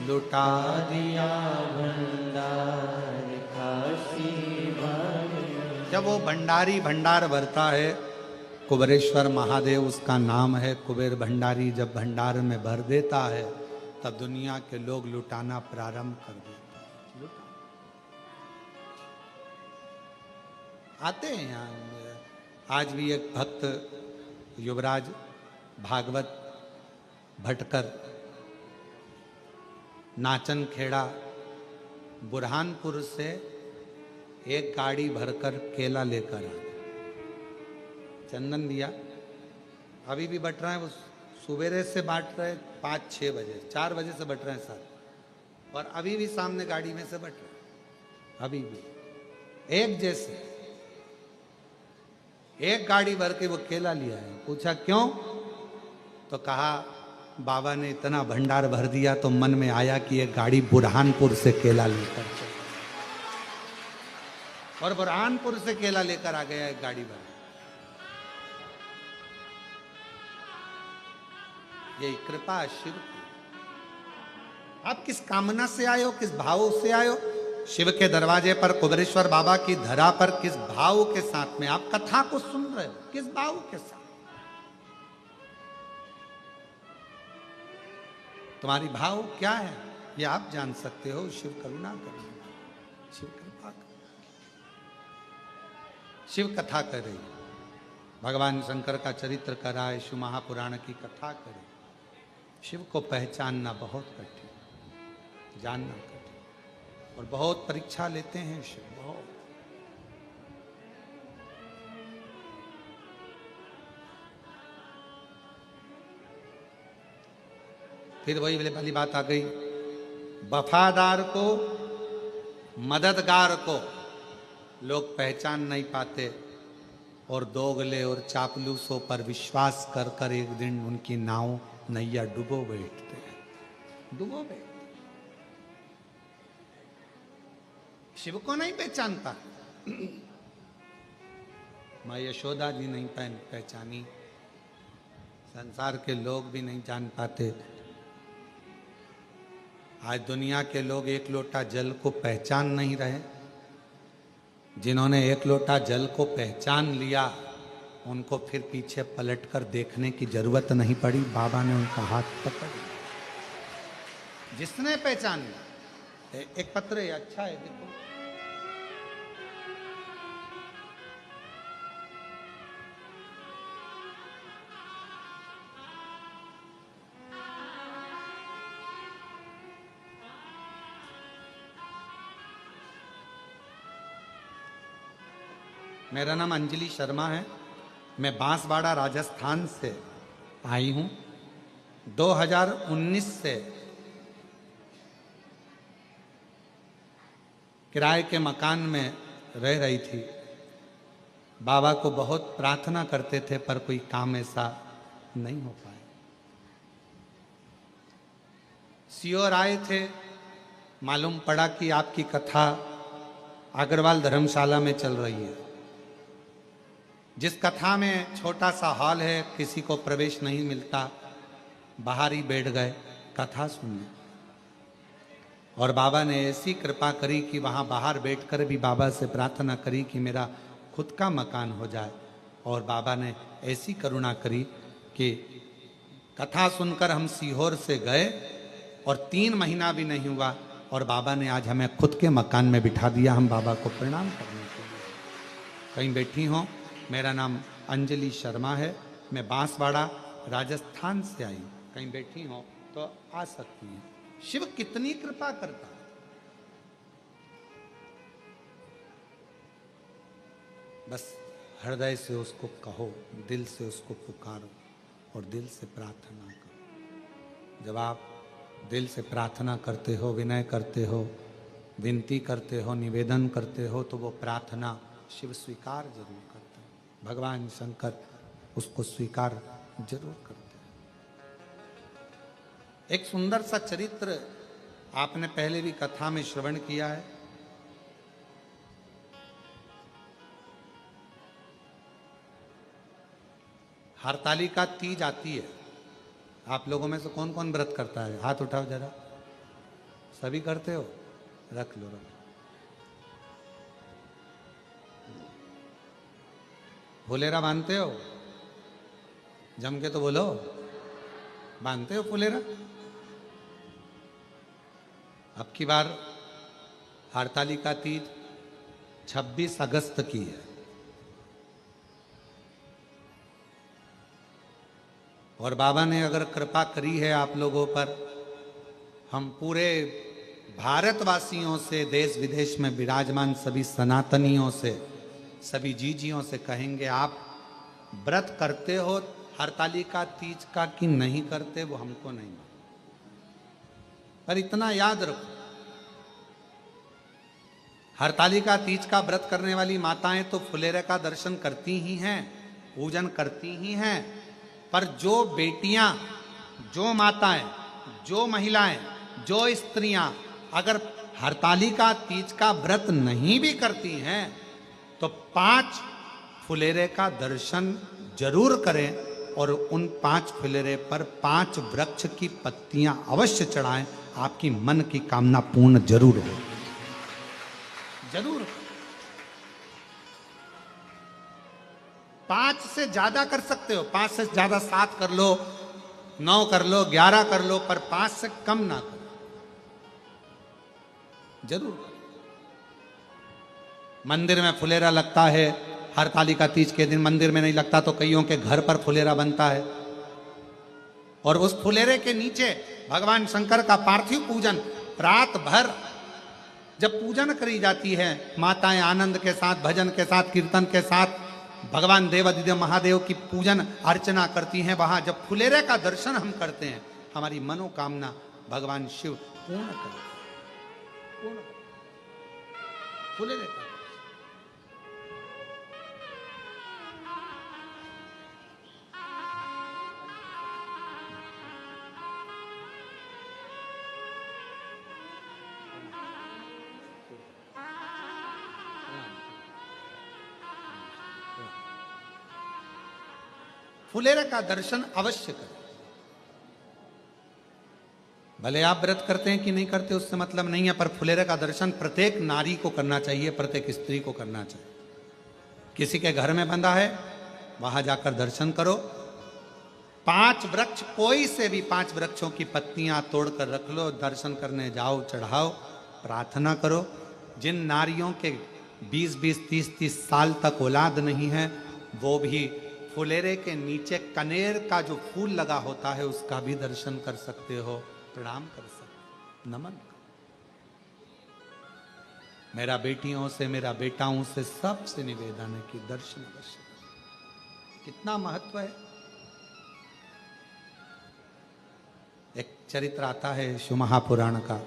लुटा दिया। भंडार काशी भरे। जब वो भंडारी भंडार भरता है, कुबेरेश्वर महादेव उसका नाम है, कुबेर भंडारी जब भंडार में भर देता है, तब दुनिया के लोग लुटाना प्रारंभ कर देते हैं। लुटा आते हैं यहाँ। आज भी एक भक्त युवराज भागवत भटकर नाचन खेड़ा बुरहानपुर से एक गाड़ी भरकर केला लेकर आ गए। चंदन दिया अभी भी बट रहा है, वो सुबेरे से बांट रहे 5-6 बजे, 4 बजे से बट रहे हैं सर, और अभी भी सामने गाड़ी में से बट रहे हैं, अभी भी एक जैसे। एक गाड़ी भर के वो केला लिया है। पूछा क्यों? तो कहा बाबा ने इतना भंडार भर दिया तो मन में आया कि एक गाड़ी बुरहानपुर से केला लेकर चले, और बुरहानपुर से केला लेकर आ गया एक गाड़ी भर। यही कृपा शिव की। आप किस कामना से आए हो, किस भाव से आए हो? शिव के दरवाजे पर कुबेरेश्वर बाबा की धरा पर किस भाव के साथ में आप कथा को सुन रहे हो, किस भाव के साथ? तुम्हारी भाव क्या है ये आप जान सकते हो। शिव करुणा करें, शिव कृपा करें। शिव कथा करे, भगवान शंकर का चरित्र कराए, शिव महापुराण की कथा करे। शिव को पहचानना बहुत कठिन, जानना कठिन, और बहुत परीक्षा लेते हैं शिव, बहुत। फिर वही वाली बात आ गई, वफादार को, मददगार को लोग पहचान नहीं पाते, और दोगले और चापलूसों पर विश्वास कर कर एक दिन उनकी नाव नैया डुबो बैठते हैं, डुबो बैठते। शिव को नहीं पहचानता। माँ यशोदा जी नहीं पहचानी, संसार के लोग भी नहीं जान पाते। आज दुनिया के लोग एक लोटा जल को पहचान नहीं रहे। जिन्होंने एक लोटा जल को पहचान लिया उनको फिर पीछे पलटकर देखने की जरूरत नहीं पड़ी, बाबा ने उनका हाथ पकड़ लिया। जिसने पहचान लिया, एक पत्र है, अच्छा है, देखो। मेरा नाम अंजलि शर्मा है, मैं बांसवाड़ा राजस्थान से आई हूं। 2019 से किराए के मकान में रह रही थी। बाबा को बहुत प्रार्थना करते थे पर कोई काम ऐसा नहीं हो पाया। सीओर आए थे, मालूम पड़ा कि आपकी कथा अग्रवाल धर्मशाला में चल रही है। जिस कथा में छोटा सा हॉल है, किसी को प्रवेश नहीं मिलता, बाहर ही बैठ गए कथा सुनने। और बाबा ने ऐसी कृपा करी कि वहाँ बाहर बैठकर भी बाबा से प्रार्थना करी कि मेरा खुद का मकान हो जाए। और बाबा ने ऐसी करुणा करी कि कथा सुनकर हम सीहोर से गए और 3 महीना भी नहीं हुआ और बाबा ने आज हमें खुद के मकान में बिठा दिया। हम बाबा को प्रणाम करने के लिए। कहीं बैठी हों, मेरा नाम अंजलि शर्मा है, मैं बांसवाड़ा राजस्थान से आई। कहीं बैठी हो तो आ सकती हैं। शिव कितनी कृपा करता है। बस हृदय से उसको कहो, दिल से उसको पुकारो और दिल से प्रार्थना करो। जब आप दिल से प्रार्थना करते हो, विनय करते हो, विनती करते हो, निवेदन करते हो, तो वो प्रार्थना शिव स्वीकार जरूर करते हैं। भगवान शंकर उसको स्वीकार जरूर करते हैं। एक सुंदर सा चरित्र आपने पहले भी कथा में श्रवण किया है। हरतालिका तीज आती है। आप लोगों में से कौन कौन व्रत करता है? हाथ उठाओ जरा। सभी करते हो? रख लो, रख लो। फुलेरा बांधते हो? जम के तो बोलो, बांधते हो फुलेरा? अब की बार हरतालिका तीज 26 अगस्त की है। और बाबा ने अगर कृपा करी है आप लोगों पर, हम पूरे भारतवासियों से, देश विदेश में विराजमान सभी सनातनियों से, सभी जीजियों से कहेंगे, आप व्रत करते हो हरतालिका तीज का कि नहीं करते वो हमको नहीं मालूम, पर इतना याद रखो, हरतालिका तीज का व्रत करने वाली माताएं तो फुलेरे का दर्शन करती ही हैं, पूजन करती ही हैं, पर जो बेटियां, जो माताएं, जो महिलाएं, जो स्त्रियां अगर हरतालिका तीज का व्रत नहीं भी करती हैं तो 5 फुलेरे का दर्शन जरूर करें और उन 5 फुलेरे पर 5 वृक्ष की पत्तियां अवश्य चढ़ाएं, आपकी मन की कामना पूर्ण जरूर हो, जरूर। 5 से ज्यादा कर सकते हो, 5 से ज्यादा 7 कर लो, 9 कर लो, 11 कर लो, पर 5 से कम ना करो, जरूर। मंदिर में फुलेरा लगता है, हरतालिका तीज के दिन मंदिर में नहीं लगता तो कईयों के घर पर फुलेरा बनता है, और उस फुलेरे के नीचे भगवान शंकर का पार्थिव पूजन रात भर जब पूजन करी जाती है, माताएं आनंद के साथ, भजन के साथ, कीर्तन के साथ भगवान देवाधिदेव महादेव की पूजन अर्चना करती हैं, वहां जब फुलेरे का दर्शन हम करते हैं, हमारी मनोकामना भगवान शिव पूर्ण करते हैं, पूर्ण। फुलेरे का फुलेरे का दर्शन अवश्य करें। भले आप व्रत करते हैं कि नहीं करते उससे मतलब नहीं है, पर फुलेरे का दर्शन प्रत्येक नारी को करना चाहिए, प्रत्येक स्त्री को करना चाहिए। किसी के घर में बंधा है वहां जाकर दर्शन करो, 5 वृक्ष, कोई से भी 5 वृक्षों की पत्तियां तोड़कर रख लो, दर्शन करने जाओ, चढ़ाओ, प्रार्थना करो। जिन नारियों के 20-20, 30-30 साल तक औलाद नहीं है, वो भी फुलेरे के नीचे कनेर का जो फूल लगा होता है उसका भी दर्शन कर सकते हो, प्रणाम कर सकते, नमन कर। मेरा बेटियों से, मेरा बेटाओं से, सबसे निवेदन है कि दर्शन अवश्य करें। कितना महत्व है। एक चरित्र आता है शिव महापुराण का,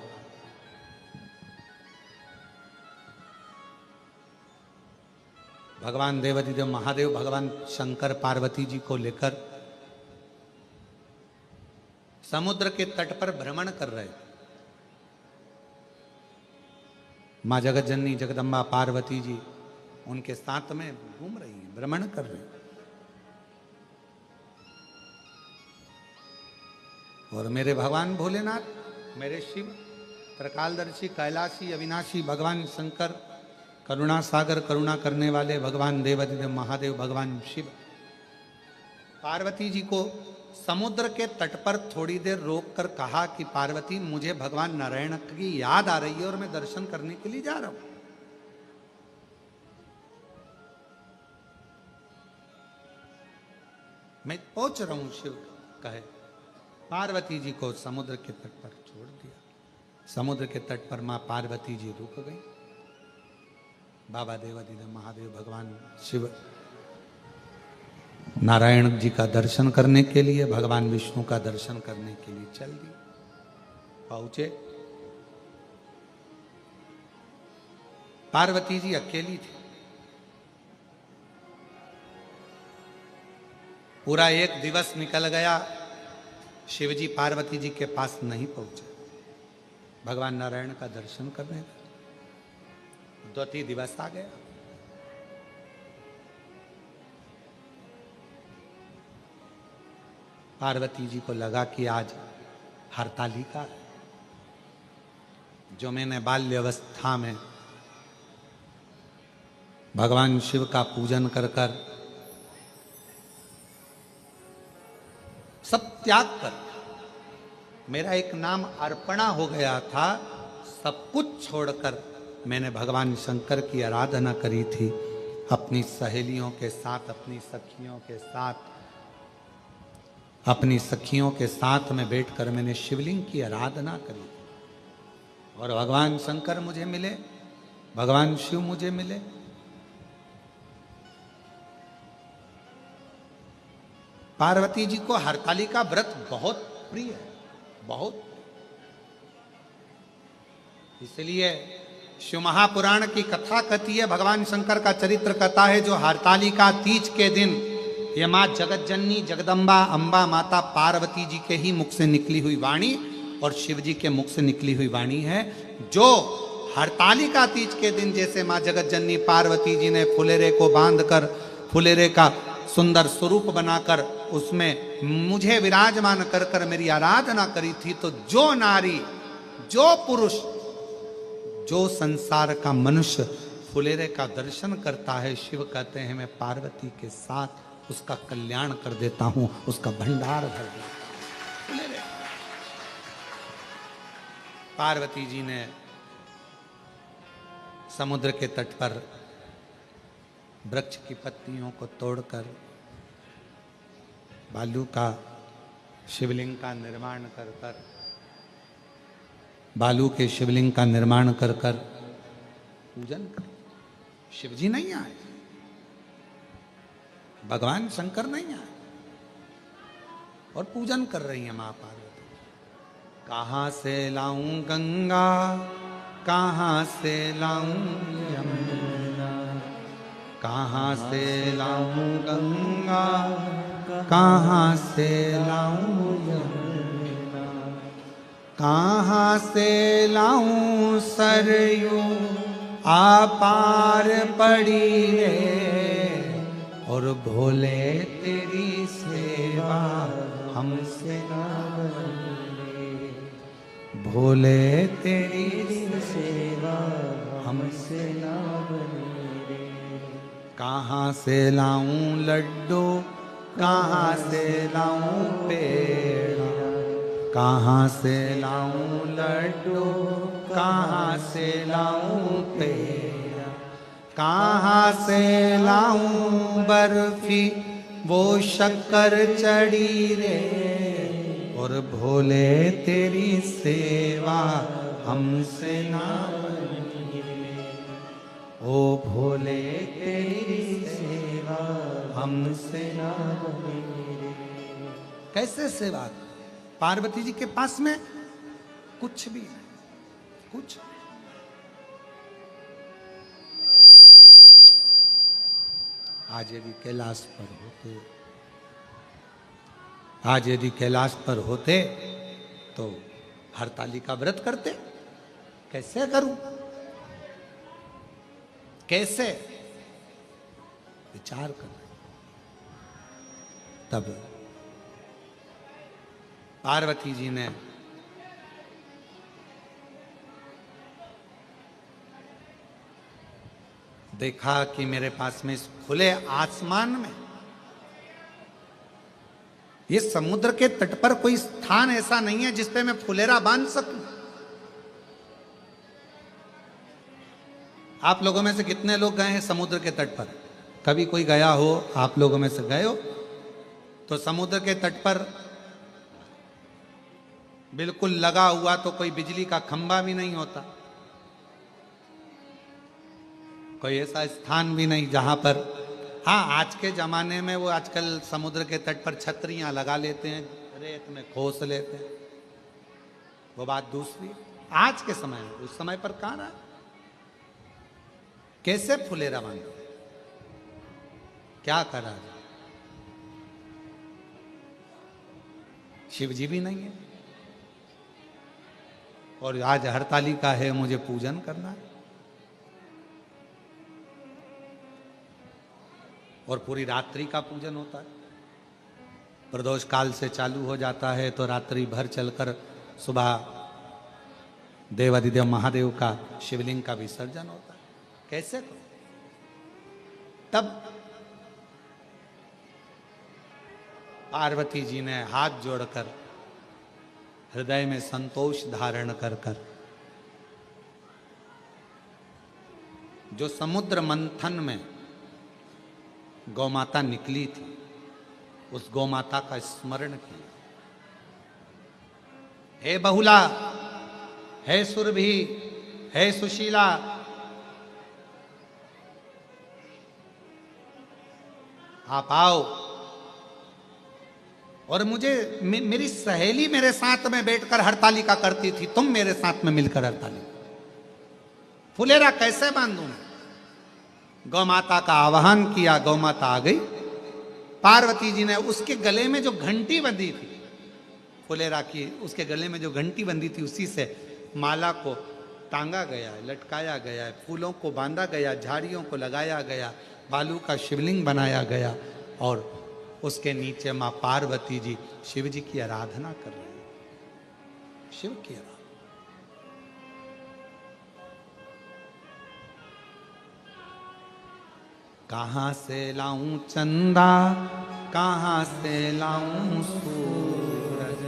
भगवान देवाधिदेव महादेव भगवान शंकर पार्वती जी को लेकर समुद्र के तट पर भ्रमण कर रहे थे। मां जगत जननी जगदम्बा पार्वती जी उनके साथ में घूम रही हैं, भ्रमण कर रही हैं। और मेरे भगवान भोलेनाथ, मेरे शिव, त्रिकालदर्शी, कैलाशी, अविनाशी भगवान शंकर, करुणा सागर, करुणा करने वाले भगवान देवाधिदेव महादेव भगवान शिव पार्वती जी को समुद्र के तट पर थोड़ी देर रोककर कहा कि पार्वती, मुझे भगवान नारायण की याद आ रही है और मैं दर्शन करने के लिए जा रहा हूं। मैं पहुंच रहा हूं, शिव कहे। पार्वती जी को समुद्र के तट पर छोड़ दिया। समुद्र के तट पर मां पार्वती जी रुक गई। बाबा देवाधिदेव महादेव भगवान शिव नारायण जी का दर्शन करने के लिए, भगवान विष्णु का दर्शन करने के लिए चल दिए। पहुंचे, पार्वती जी अकेली थी। पूरा एक दिवस निकल गया, शिवजी पार्वती जी के पास नहीं पहुंचे भगवान नारायण का दर्शन करने। 2 दिवस आ गया। पार्वती जी को लगा कि आज हरतालिका है, जो मैंने बाल्यावस्था में भगवान शिव का पूजन कर कर, सब त्याग कर, मेरा एक नाम अर्पणा हो गया था, सब कुछ छोड़कर मैंने भगवान शंकर की आराधना करी थी, अपनी सहेलियों के साथ, अपनी सखियों के साथ, अपनी सखियों के साथ में बैठकर मैंने शिवलिंग की आराधना करी और भगवान शंकर मुझे मिले, भगवान शिव मुझे मिले। पार्वती जी को हरतालिका व्रत बहुत प्रिय है, बहुत। इसलिए शिव महापुराण की कथा कहती है, भगवान शंकर का चरित्र कहता है, जो हरतालिका तीज के दिन ये माँ जगत जननी जगदम्बा अम्बा माता पार्वती जी के ही मुख से निकली हुई वाणी और शिव जी के मुख से निकली हुई वाणी है। जो हरतालिका तीज के दिन जैसे माँ जगत जननी पार्वती जी ने फुलेरे को बांधकर फुलेरे का सुंदर स्वरूप बनाकर उसमें मुझे विराजमान कर कर मेरी आराधना करी थी, तो जो नारी, जो पुरुष, जो संसार का मनुष्य फुलेरे का दर्शन करता है, शिव कहते हैं मैं पार्वती के साथ उसका कल्याण कर देता हूं, उसका भंडार भर देता हूं। पार्वती जी ने समुद्र के तट पर वृक्ष की पत्तियों को तोड़कर बालू का शिवलिंग का निर्माण कर कर, बालू के शिवलिंग का निर्माण कर कर पूजन कर। शिवजी नहीं आए, भगवान शंकर नहीं आए और पूजन कर रही है मां पार्वती। कहां से लाऊं गंगा, कहां से लाऊं यमुना, कहां से लाऊं गंगा, कहां से लाऊं यमुना, कहां से लाऊं सरयू आपार पड़ी रे, और भोले तेरी सेवा हमसे ना बने, भोले तेरी सेवा हमसे ना बने। कहां से लाऊं लड्डू, कहां से लाऊं पेड़ा, कहां से लाऊं लड्डू, कहां से लाऊं पेड़ा, कहां से लाऊं बर्फी वो शक्कर चढ़ी रे, और भोले तेरी सेवा हमसे ना बनी रे, ओ भोले तेरी सेवा हमसे ना बनी रे। कैसे सेवा? पार्वती जी के पास में कुछ भी नहीं, कुछ। आज यदि कैलाश पर होते, आज यदि कैलाश पर होते तो हरतालिका व्रत करते। कैसे करूं, कैसे विचार कर। तब पार्वती जी ने देखा कि मेरे पास में इस खुले आसमान में, ये समुद्र के तट पर कोई स्थान ऐसा नहीं है जिस पे मैं फुलेरा बांध सकूं। आप लोगों में से कितने लोग गए हैं समुद्र के तट पर? कभी कोई गया हो, आप लोगों में से गए हो? तो समुद्र के तट पर बिल्कुल लगा हुआ तो कोई बिजली का खंभा भी नहीं होता, कोई ऐसा स्थान भी नहीं जहां पर, हाँ आज के जमाने में वो आजकल समुद्र के तट पर छतरियां लगा लेते हैं, रेत में खोस लेते हैं, वो बात दूसरी। आज के समय में, उस समय पर कहां रहा? कैसे फुलेरा बांधा, क्या करा? शिव जी भी नहीं है और आज हरतालिका है, मुझे पूजन करना है। और पूरी रात्रि का पूजन होता है, प्रदोष काल से चालू हो जाता है तो रात्रि भर चलकर सुबह देवादिदेव महादेव का शिवलिंग का विसर्जन होता है। कैसे करो? तब पार्वती जी ने हाथ जोड़कर हृदय में संतोष धारण कर कर जो समुद्र मंथन में गौ माता निकली थी, उस गौ माता का स्मरण किया। हे बहुला, हे सुरभि, हे सुशीला, आप आओ। और मुझे मेरी सहेली मेरे साथ में बैठकर हरतालिका करती थी, तुम मेरे साथ में मिलकर हरतालिका। फुलेरा कैसे बांधूं मैं? गौ माता का आवाहन किया, गौ माता आ गई। पार्वती जी ने उसके गले में जो घंटी बंधी थी, फुलेरा की उसके गले में जो घंटी बंधी थी, उसी से माला को टांगा गया है, लटकाया गया है, फूलों को बांधा गया, झाड़ियों को लगाया गया, बालू का शिवलिंग बनाया गया और उसके नीचे मां पार्वती जी शिव जी की आराधना कर रहे हैं। शिव की आराधना। कहां से लाऊं चंदा, कहां से लाऊं सूरज,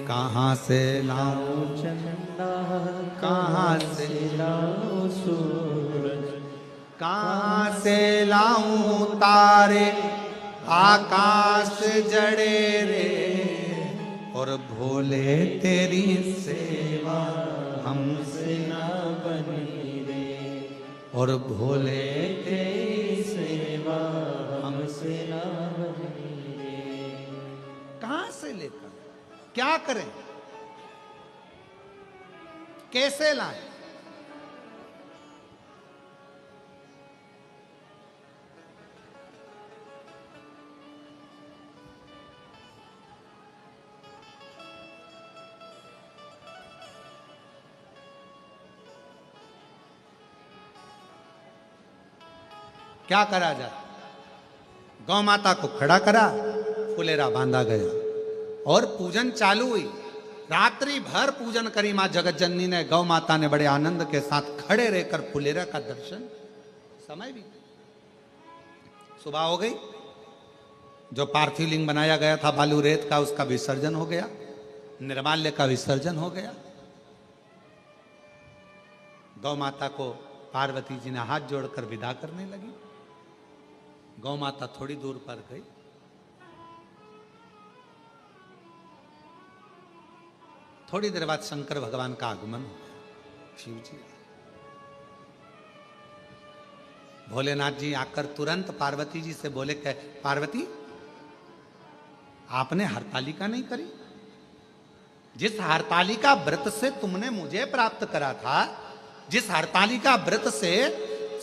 कहां से लाऊं चंदा, कहां से लाऊं सूरज, कहां से लाऊं तारे, आकाश जड़े रे, और भोले तेरी सेवा हमसे ना बनी रे, और भोले तेरी सेवा हमसे ना बनी रे। कहां से लेकर क्या करें, कैसे लाएं? क्या करा जाए? गौ माता को खड़ा करा, फुलेरा बांधा गया और पूजन चालू हुई। रात्रि भर पूजन करी मां जगत जननी ने। गौ माता ने बड़े आनंद के साथ खड़े रहकर फुलेरा का दर्शन। समय भी सुबह हो गई। जो पार्थिव लिंग बनाया गया था बालू रेत का, उसका विसर्जन हो गया, निर्माल्य का विसर्जन हो गया। गौ माता को पार्वती जी ने हाथ जोड़कर विदा करने लगी। गौ माता थोड़ी दूर पर गई। थोड़ी देर बाद शंकर भगवान का आगमन हो गया। शिव जी, भोलेनाथ जी आकर तुरंत पार्वती जी से बोले, कह पार्वती आपने हरतालिका नहीं करी? जिस हरतालिका व्रत से तुमने मुझे प्राप्त करा था, जिस हरतालिका व्रत से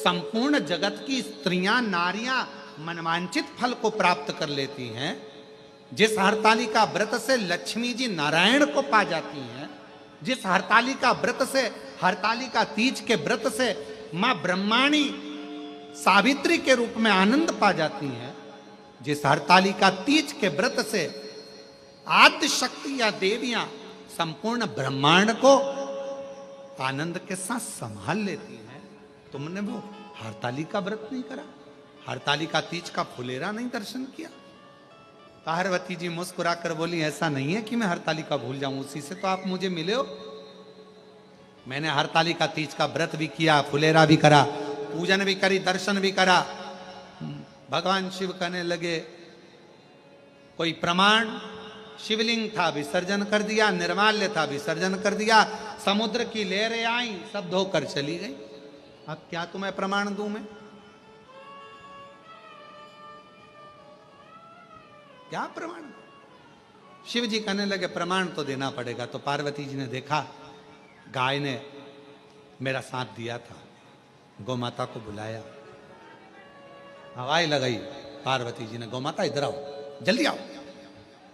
संपूर्ण जगत की स्त्रियां नारियां मनवांचित फल को प्राप्त कर लेती हैं, जिस हरतालिका व्रत से लक्ष्मी जी नारायण को पा जाती हैं, जिस हरतालिका व्रत से, हरतालिका तीज के व्रत से मां ब्रह्माणी सावित्री के रूप में आनंद पा जाती हैं, जिस हरतालिका तीज के व्रत से आद्य शक्ति या देवियां संपूर्ण ब्रह्मांड को आनंद के साथ संभाल लेती हैं, तुमने वो हरतालिका व्रत नहीं करा? हरतालिका तीज का फुलेरा नहीं दर्शन किया? पार्वती जी मुस्कुराकर बोली, ऐसा नहीं है कि मैं हरतालिका भूल जाऊं, उसी से तो आप मुझे मिले हो। मैंने हरतालिका तीज का व्रत भी किया, फुलेरा भी करा, पूजन भी करी, दर्शन भी करा। भगवान शिव कहने लगे, कोई प्रमाण? शिवलिंग था, विसर्जन कर दिया, निर्माल्य था, विसर्जन कर दिया, समुद्र की लहरें आई, सब धोकर चली गई। अब क्या तुम्हें प्रमाण दूं मैं? क्या प्रमाण? शिव जी कहने लगे, प्रमाण तो देना पड़ेगा। तो पार्वती जी ने देखा, गाय ने मेरा साथ दिया था। गौ माता को बुलाया, हवाई लगाई। पार्वती जी ने, गौ माता इधर आओ, जल्दी आओ।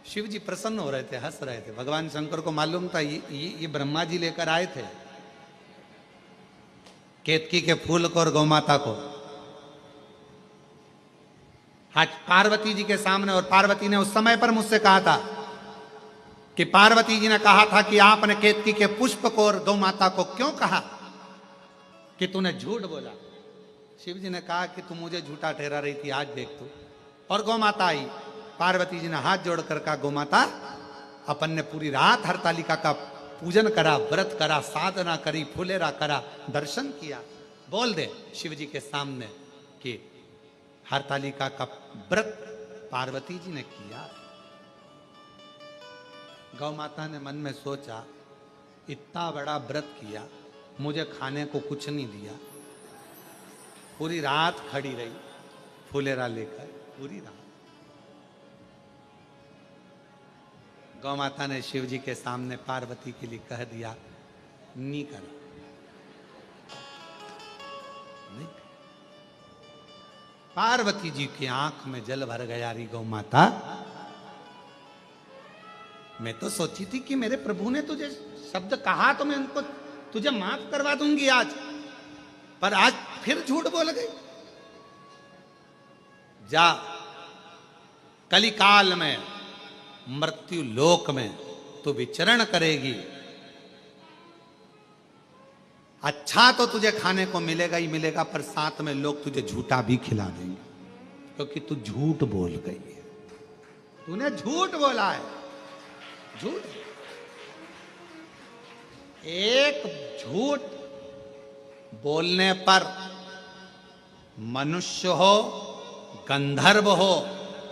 शिव जी प्रसन्न हो रहे थे, हंस रहे थे। भगवान शंकर को मालूम था ये ब्रह्मा जी लेकर आए थे केतकी के फूल को और गौ माता को। आज पार्वती जी के सामने, और पार्वती ने उस समय पर मुझसे कहा था कि पार्वती जी ने कहा था कि आपने केतकी के पुष्प को और गौ माता को क्यों कहा कि तूने झूठ बोला? शिव जी ने कहा कि तू मुझे झूठा ठहरा रही थी, आज देख तू। और गौ माता आई। पार्वती जी ने हाथ जोड़कर कहा, गौ माता अपन ने पूरी रात हरतालिका का पूजन करा, व्रत करा, साधना करी, फुलेरा करा, दर्शन किया। बोल दे शिव जी के सामने कि हरतालिका का व्रत पार्वती जी ने किया। गौ माता ने मन में सोचा, इतना बड़ा व्रत किया, मुझे खाने को कुछ नहीं दिया। पूरी रात खड़ी रही फुलेरा लेकर, पूरी रात। गौ माता ने शिव जी के सामने पार्वती के लिए कह दिया, नहीं करा, नहीं। पार्वती जी की आंख में जल भर गया। री गौ माता, मैं तो सोची थी कि मेरे प्रभु ने तुझे शब्द कहा तो मैं उनको तुझे माफ करवा दूंगी आज, पर आज फिर झूठ बोल गई। जा, कलिकाल में मृत्यु लोक में तू विचरण करेगी। अच्छा तो तुझे खाने को मिलेगा ही मिलेगा, पर साथ में लोग तुझे झूठा भी खिला देंगे, क्योंकि तू झूठ बोल गई है। तूने झूठ बोला है, झूठ। एक झूठ बोलने पर मनुष्य हो, गंधर्व हो,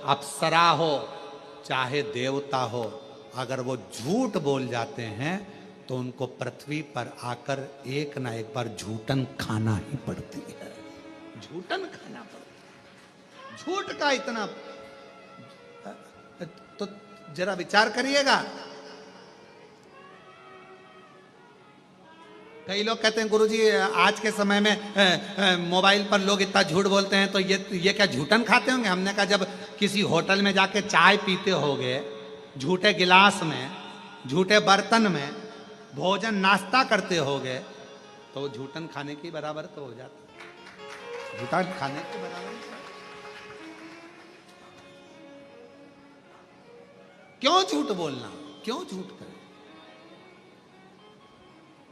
अप्सरा हो, चाहे देवता हो, अगर वो झूठ बोल जाते हैं तो उनको पृथ्वी पर आकर एक ना एक बार झूठन खाना ही पड़ती है। झूठन खाना पड़ता है। झूठ का इतना, तो जरा विचार करिएगा। कई लोग कहते हैं, गुरुजी आज के समय में मोबाइल पर लोग इतना झूठ बोलते हैं, तो ये क्या झूठन खाते होंगे? हमने कहा, जब किसी होटल में जाके चाय पीते होगे झूठे गिलास में, झूठे बर्तन में, भोजन नाश्ता करते होगे, तो वो झूठन खाने के बराबर तो हो जाता है। झूठन खाने के बराबर। क्यों झूठ बोलना, क्यों झूठ करें?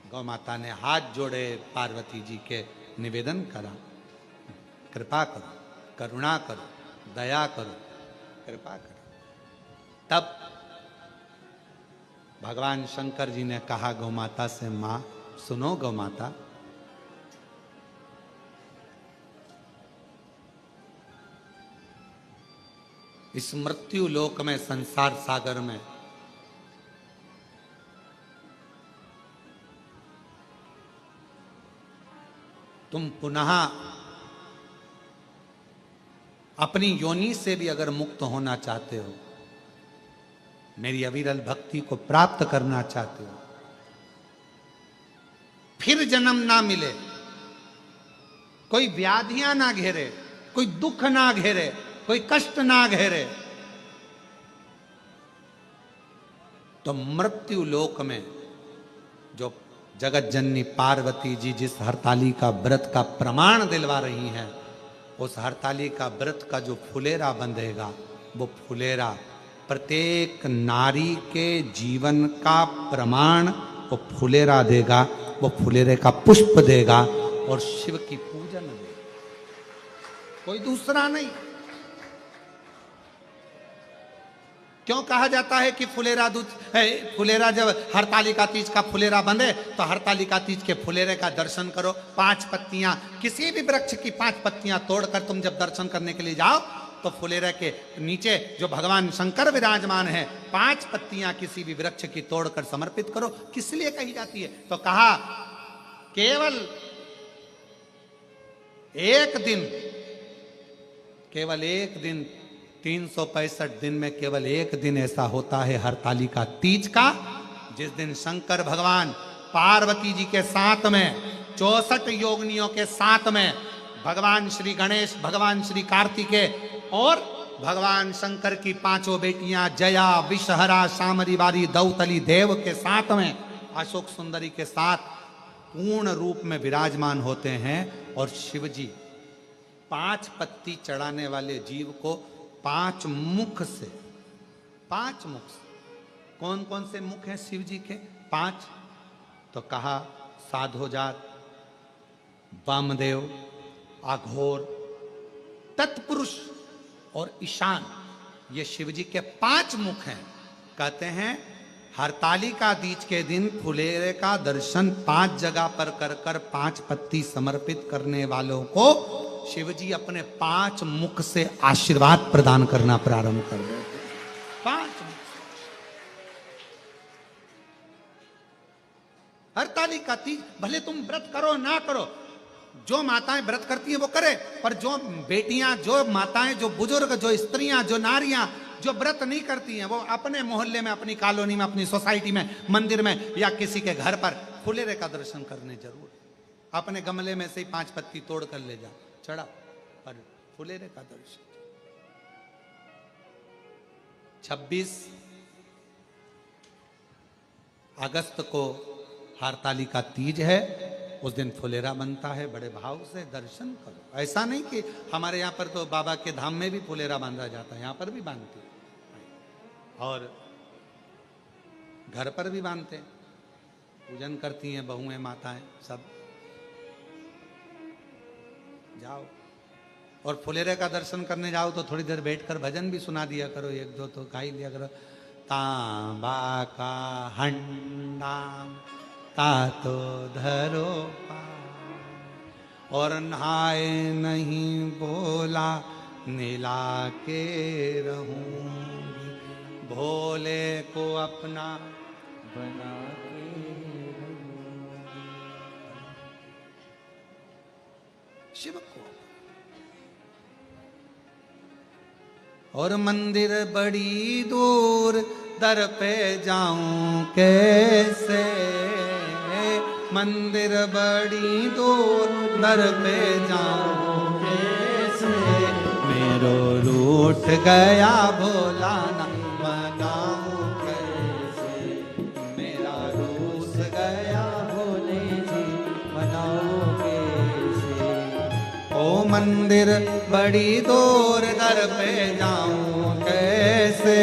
गौ माता ने हाथ जोड़े, पार्वती जी के निवेदन करा, कृपा करो, करुणा करो, दया करो, कृपा करो। तब भगवान शंकर जी ने कहा गौ माता से, मां सुनो गौ माता, इस मृत्यु लोक में, संसार सागर में तुम पुनः अपनी योनि से भी अगर मुक्त होना चाहते हो, मेरी अविरल भक्ति को प्राप्त करना चाहते हो, फिर जन्म ना मिले, कोई व्याधियां ना घेरे, कोई दुख ना घेरे, कोई कष्ट ना घेरे, तो मृत्यु लोक में जो जगत जननी पार्वती जी जिस हरताली का व्रत का प्रमाण दिलवा रही हैं, उस हरताली का व्रत का जो फुलेरा बंधेगा, वो फुलेरा प्रत्येक नारी के जीवन का प्रमाण वो फुलेरा देगा, वो फुलेरे का पुष्प देगा और शिव की पूजन देगा, कोई दूसरा नहीं। क्यों कहा जाता है कि फुलेरा दूध है? फुलेरा जब हरतालिका तीज का फुलेरा बंधे तो हरतालिका तीज के फुलेरे का दर्शन करो। 5 पत्तियां, किसी भी वृक्ष की 5 पत्तियां तोड़कर तुम जब दर्शन करने के लिए जाओ तो फुलेरे के नीचे जो भगवान शंकर विराजमान है, 5 पत्तियां किसी भी वृक्ष की तोड़कर समर्पित करो। किस लिए कही जाती है? तो कहा केवल एक दिन 365 दिन में केवल एक दिन ऐसा होता है हरतालिका तीज का, जिस दिन शंकर भगवान पार्वती जी के साथ में 64 योगिनियों के साथ में भगवान श्री गणेश, भगवान श्री कार्तिकेय और भगवान शंकर की 5 बेटियां जया, विषहरा, शामरी बारी, दौतली देव के साथ में अशोक सुंदरी के साथ पूर्ण रूप में विराजमान होते हैं। और शिव जी 5 पत्ती चढ़ाने वाले जीव को 5 मुख से, कौन कौन से मुख हैं शिव जी के? 5। तो कहा साधोजात, वामदेव, अघोर, तत्पुरुष और ईशान, ये शिव जी के 5 मुख हैं। कहते हैं हरतालिका तीज के दिन फुलेरे का दर्शन 5 जगह पर कर 5 पत्ती समर्पित करने वालों को शिवजी अपने 5 मुख से आशीर्वाद प्रदान करना प्रारंभ कर देते। 5 मुख। हरतालिका तीज, भले तुम व्रत करो ना करो, जो माताएं व्रत करती हैं वो करे, पर जो बेटियां, जो माताएं, जो बुजुर्ग, जो स्त्रियां, जो नारियां जो व्रत नहीं करती हैं, वो अपने मोहल्ले में, अपनी कॉलोनी में, अपनी सोसाइटी में, मंदिर में या किसी के घर पर फुलेरे का दर्शन करने जरूर। अपने गमले में से ही 5 पत्ती तोड़ कर ले जा, चढ़ा, पर फुलेरे का दर्शन। 26 अगस्त को हरतालिका तीज है, उस दिन फुलेरा बनता है। बड़े भाव से दर्शन करो। ऐसा नहीं कि हमारे यहाँ पर तो बाबा के धाम में भी फुलेरा बांधा जाता है, यहाँ पर भी बांधते हैं और घर पर भी बांधते हैं। पूजन करती हैं बहुएं, माताएं, सब जाओ। और फुलेरे का दर्शन करने जाओ तो थोड़ी देर बैठकर भजन भी सुना दिया करो, 1-2 तो गा ही लिया करो। तांबा का हंडा तातो धरो पार, और नहाए नहीं बोला नीला के रहूंगी, भोले को अपना बना के रहूंगी। शिव को। और मंदिर बड़ी दूर, दर पे जाऊं कैसे, मंदिर बड़ी दूर, दर पे जाऊं कैसे, मेरो रूठ गया भोला ना मनाऊं कैसे, मेरा रूठ गया भोले जी मनाओ कैसे। ओ मंदिर बड़ी दूर, दर पे जाऊं कैसे,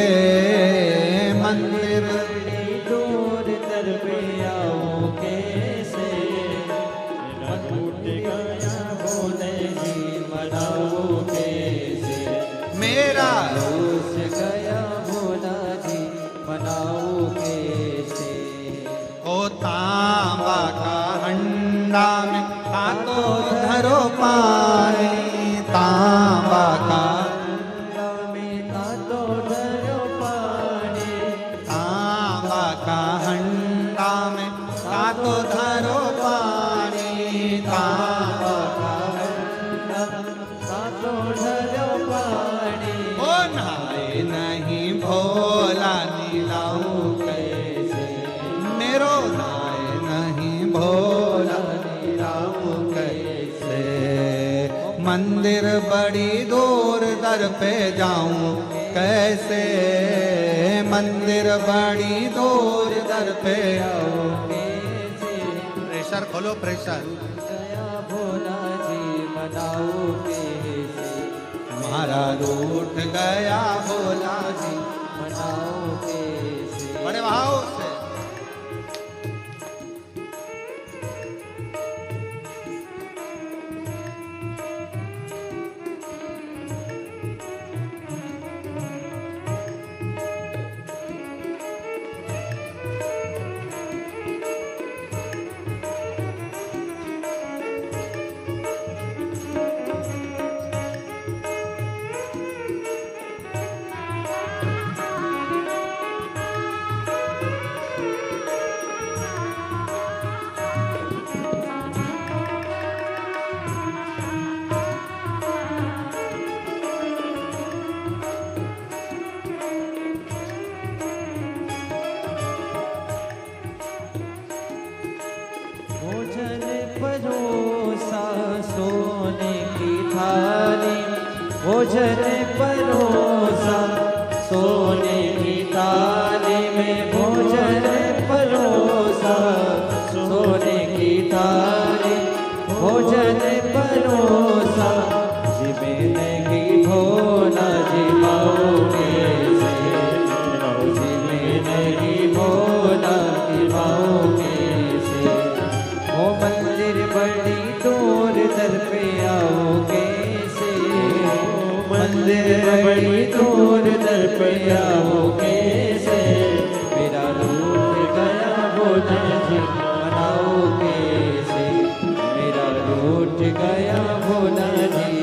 मंदिर बड़ी दूर, दर पे आओ कैसे, रूठ गया भोले जी मनाओ कैसे, मेरा रूठ गया भोला जी मनाओ कैसे। ओ तांबा का हंडा में हाथों धरो पानी, तांबा का हंडा में हाथों धरो पानी, तांबा का हंडा में हाथों धरो पानी, तांबा का हंडा हाथों धरो पानी। ओ नहाए नहीं भोला नीलाऊं कैसे, मेरो नहाए नहीं भोला नीलाऊं कैसे, मंदिर बड़ी दूर, दर पे जाऊं कैसे, मंदिर बड़ी दूर, दर पे आऊं कैसे। प्रेशर खोलो, प्रेशर। गया भोला जी मनाओ कैसे, हमारा रूठ गया भोला जी मनाओ कैसे। बड़े भाव से। भोजन परोसा सोने की थाली, भोजन परोसा सोने की थाली में, भोजन परोसा सोने की थाली, भोजन परोसा जिमे नहीं भोला जी माओ कैसे, जिमे नहीं भोला जी माओ कैसे। ओ मंदिर बड़ी दूर, दर पे आओ कैसे, मंदिर बड़ी दूर, दर पे आओ कैसे, मेरा रूठ गया भोला जी मनाओ कैसे, मेरा रूठ गया भोला जी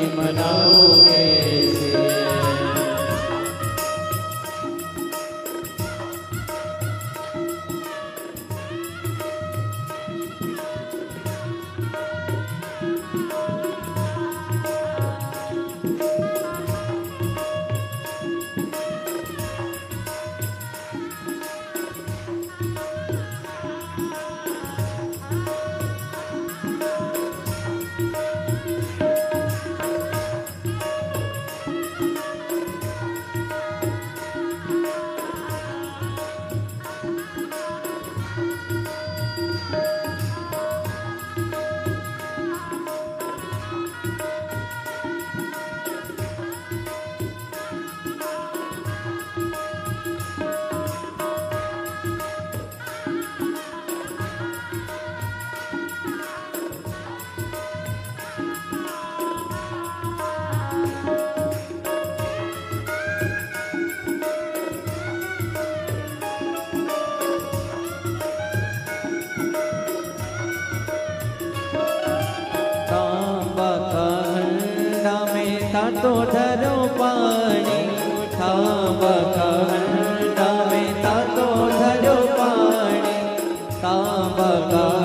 तातो धरो पाणी तांबा हंडा में तातो धरो पाणी तांबा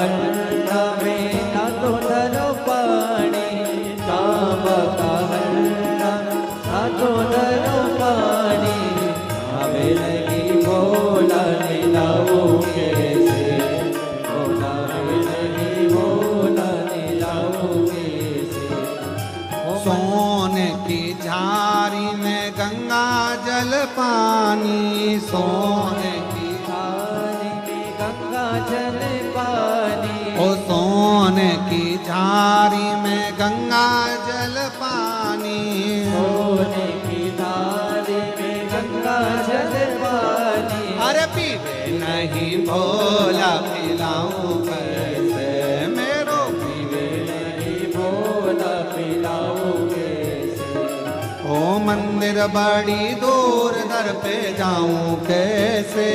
हंडा में तातो धरो पाणी तांबा हंडा तातो धरो पाणी हमें लगी भोला नीलाओ कैसे भोला हमें लगी भोला नीलाओ कैसे सोने की झारी में गंगा जल पानी सोने की थाली में गंगा जल पानी ओ सोने की झारी में गंगा जल पानी सोने की थाली में गंगा जल पानी अरे पीवे नहीं भोला पिलाऊं कैसे मेरो पीवे नहीं भोला पिलाओ कैसे ओ मंदिर बड़ी दूर दर पे जाऊं कैसे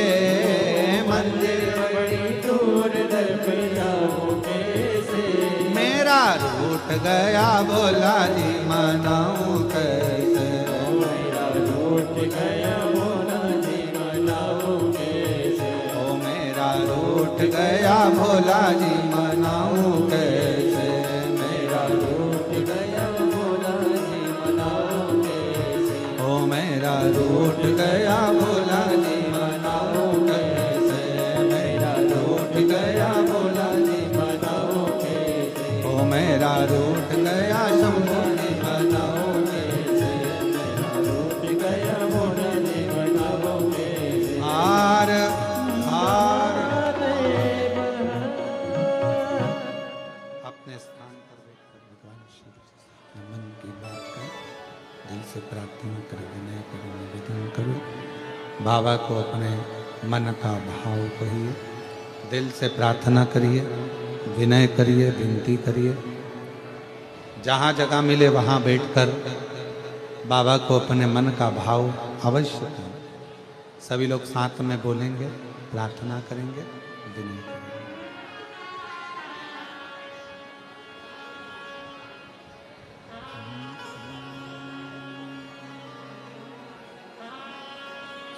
मंदिर बड़ी दूर दर पे जाओ कैसे मेरा रूठ गया भोला जी मनाऊं कैसे मेरा लौट गया भोला जी मनाओ कैसे ओ मेरा रूठ गया भोला जी मनाऊं कैसे मेरा लौट गया भोला जी मनाओ कैसे ओ मेरा रूठ गया भोला जी मनाऊं कैसे मेरा रूठ गया भोला जी मनाओ कैसे ओ मेरा रूठ गया शंभू जी मनाऊं कैसे लौट गया भोला जी मनाओ कैसे हार हार अपने स्थान पर बैठकर भगवान शिव से मन की बात कर दिल से प्रार्थना कर विनय करो निवेदन करो बाबा को अपने मन का भाव कहिए दिल से प्रार्थना करिए विनय करिए विनती करिए जहाँ जगह मिले वहाँ बैठकर बाबा को अपने मन का भाव अवश्य करें सभी लोग साथ में बोलेंगे प्रार्थना करेंगे विनय करेंगे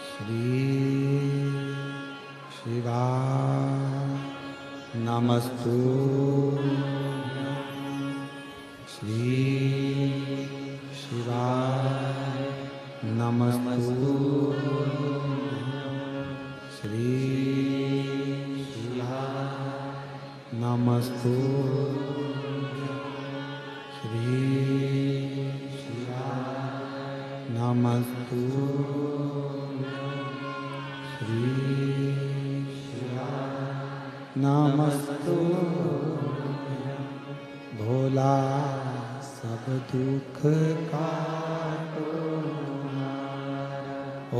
श्री शिवा नमस्तु श्री शिवा नमस्तु श्री शिवा नमस्तु श्री शिवा नमस्तु श्री शिवा नमस्तु भोला सब दुख काटो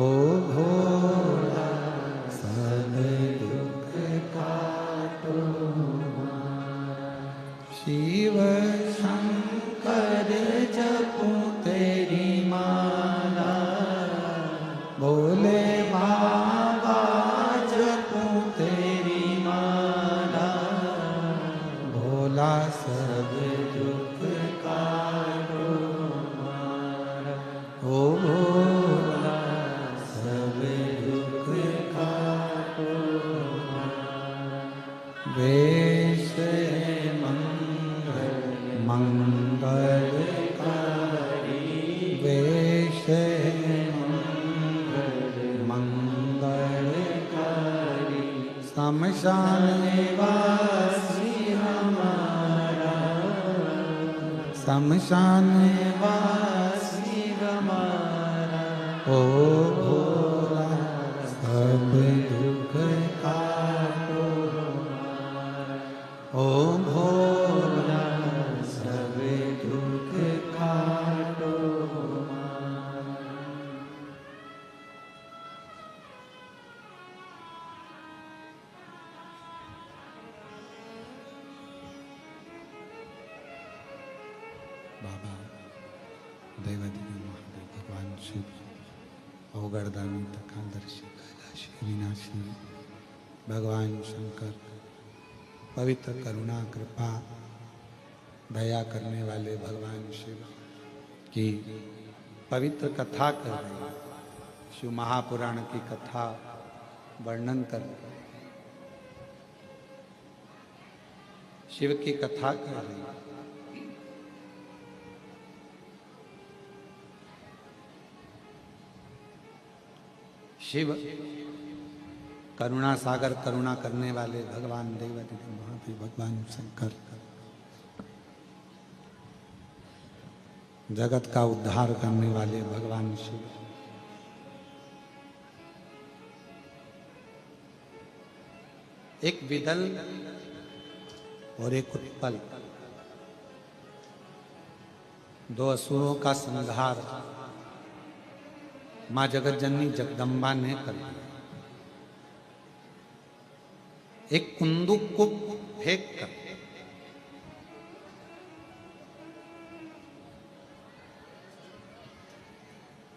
ओ भोला सब दुख काटो शिव शंकर जपूं तेरी माला भोले बाबा जपूं तेरी माला भोला सब दुख काटो हमारा ओ भोला सब दुख काटो हमारा वेश मंगल मंगलकारी वेश मंगलकारी शमशान निवासी हमारा शमशान निवासी हमारा ओ भोला सब दुख काटो हमारा ओ भोला सब दुख काटो हमारा बाबा देवादिदेव महादेव भगवान शिव अवगरदानी तकादर्शी कैलाशी विनाशी भगवान शंकर पवित्र करुणा कृपा दया करने वाले भगवान शिव कि पवित्र कथा कर रही है, शिव महापुराण की कथा वर्णन कर रही है, शिव की कथा कर रही है। शिव करुणा सागर, करुणा करने वाले भगवान देवादिदेव महादेव भगवान शंकर, जगत का उद्धार करने वाले भगवान शिव, एक विदल और एक उत्पल, दो असुरों का संहार मां जगत जननी जगदम्बा ने कर दिया। एक कुंदुक को फेंक कर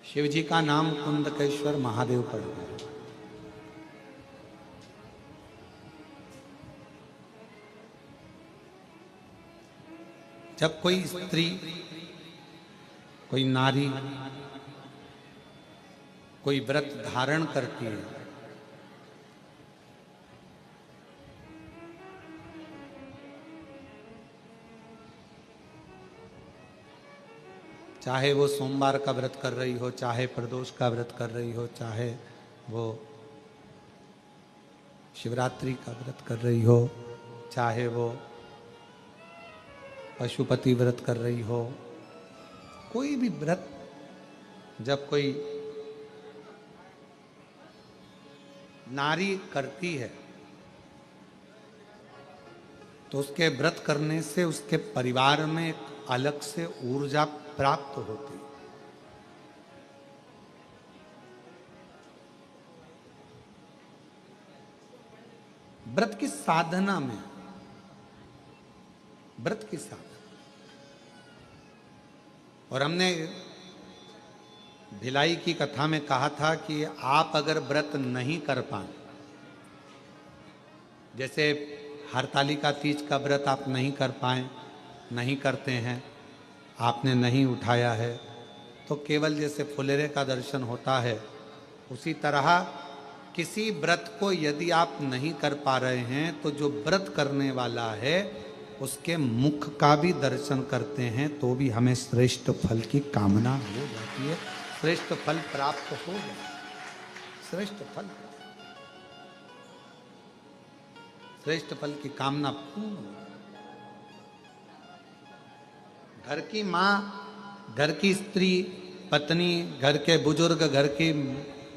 शिव जी का नाम कुंदकेश्वर महादेव पड़ गया। जब कोई स्त्री, कोई नारी कोई व्रत धारण करती है, चाहे वो सोमवार का व्रत कर रही हो, चाहे प्रदोष का व्रत कर रही हो, चाहे वो शिवरात्रि का व्रत कर रही हो, चाहे वो पशुपति व्रत कर रही हो, कोई भी व्रत जब कोई नारी करती है तो उसके व्रत करने से उसके परिवार में एक अलग से ऊर्जा प्राप्त होती। व्रत की साधना में, व्रत की साधना, और हमने भिलाई की कथा में कहा था कि आप अगर व्रत नहीं कर पाए, जैसे हरतालिका तीज का व्रत आप नहीं कर पाए, नहीं करते हैं, आपने नहीं उठाया है, तो केवल जैसे फुलेरे का दर्शन होता है, उसी तरह किसी व्रत को यदि आप नहीं कर पा रहे हैं तो जो व्रत करने वाला है उसके मुख का भी दर्शन करते हैं तो भी हमें श्रेष्ठ फल की कामना हो जाती है, श्रेष्ठ फल प्राप्त हो जाए, श्रेष्ठ फल, श्रेष्ठ फल की कामना पूर्ण। घर की माँ, घर की स्त्री, पत्नी, घर के बुजुर्ग, घर की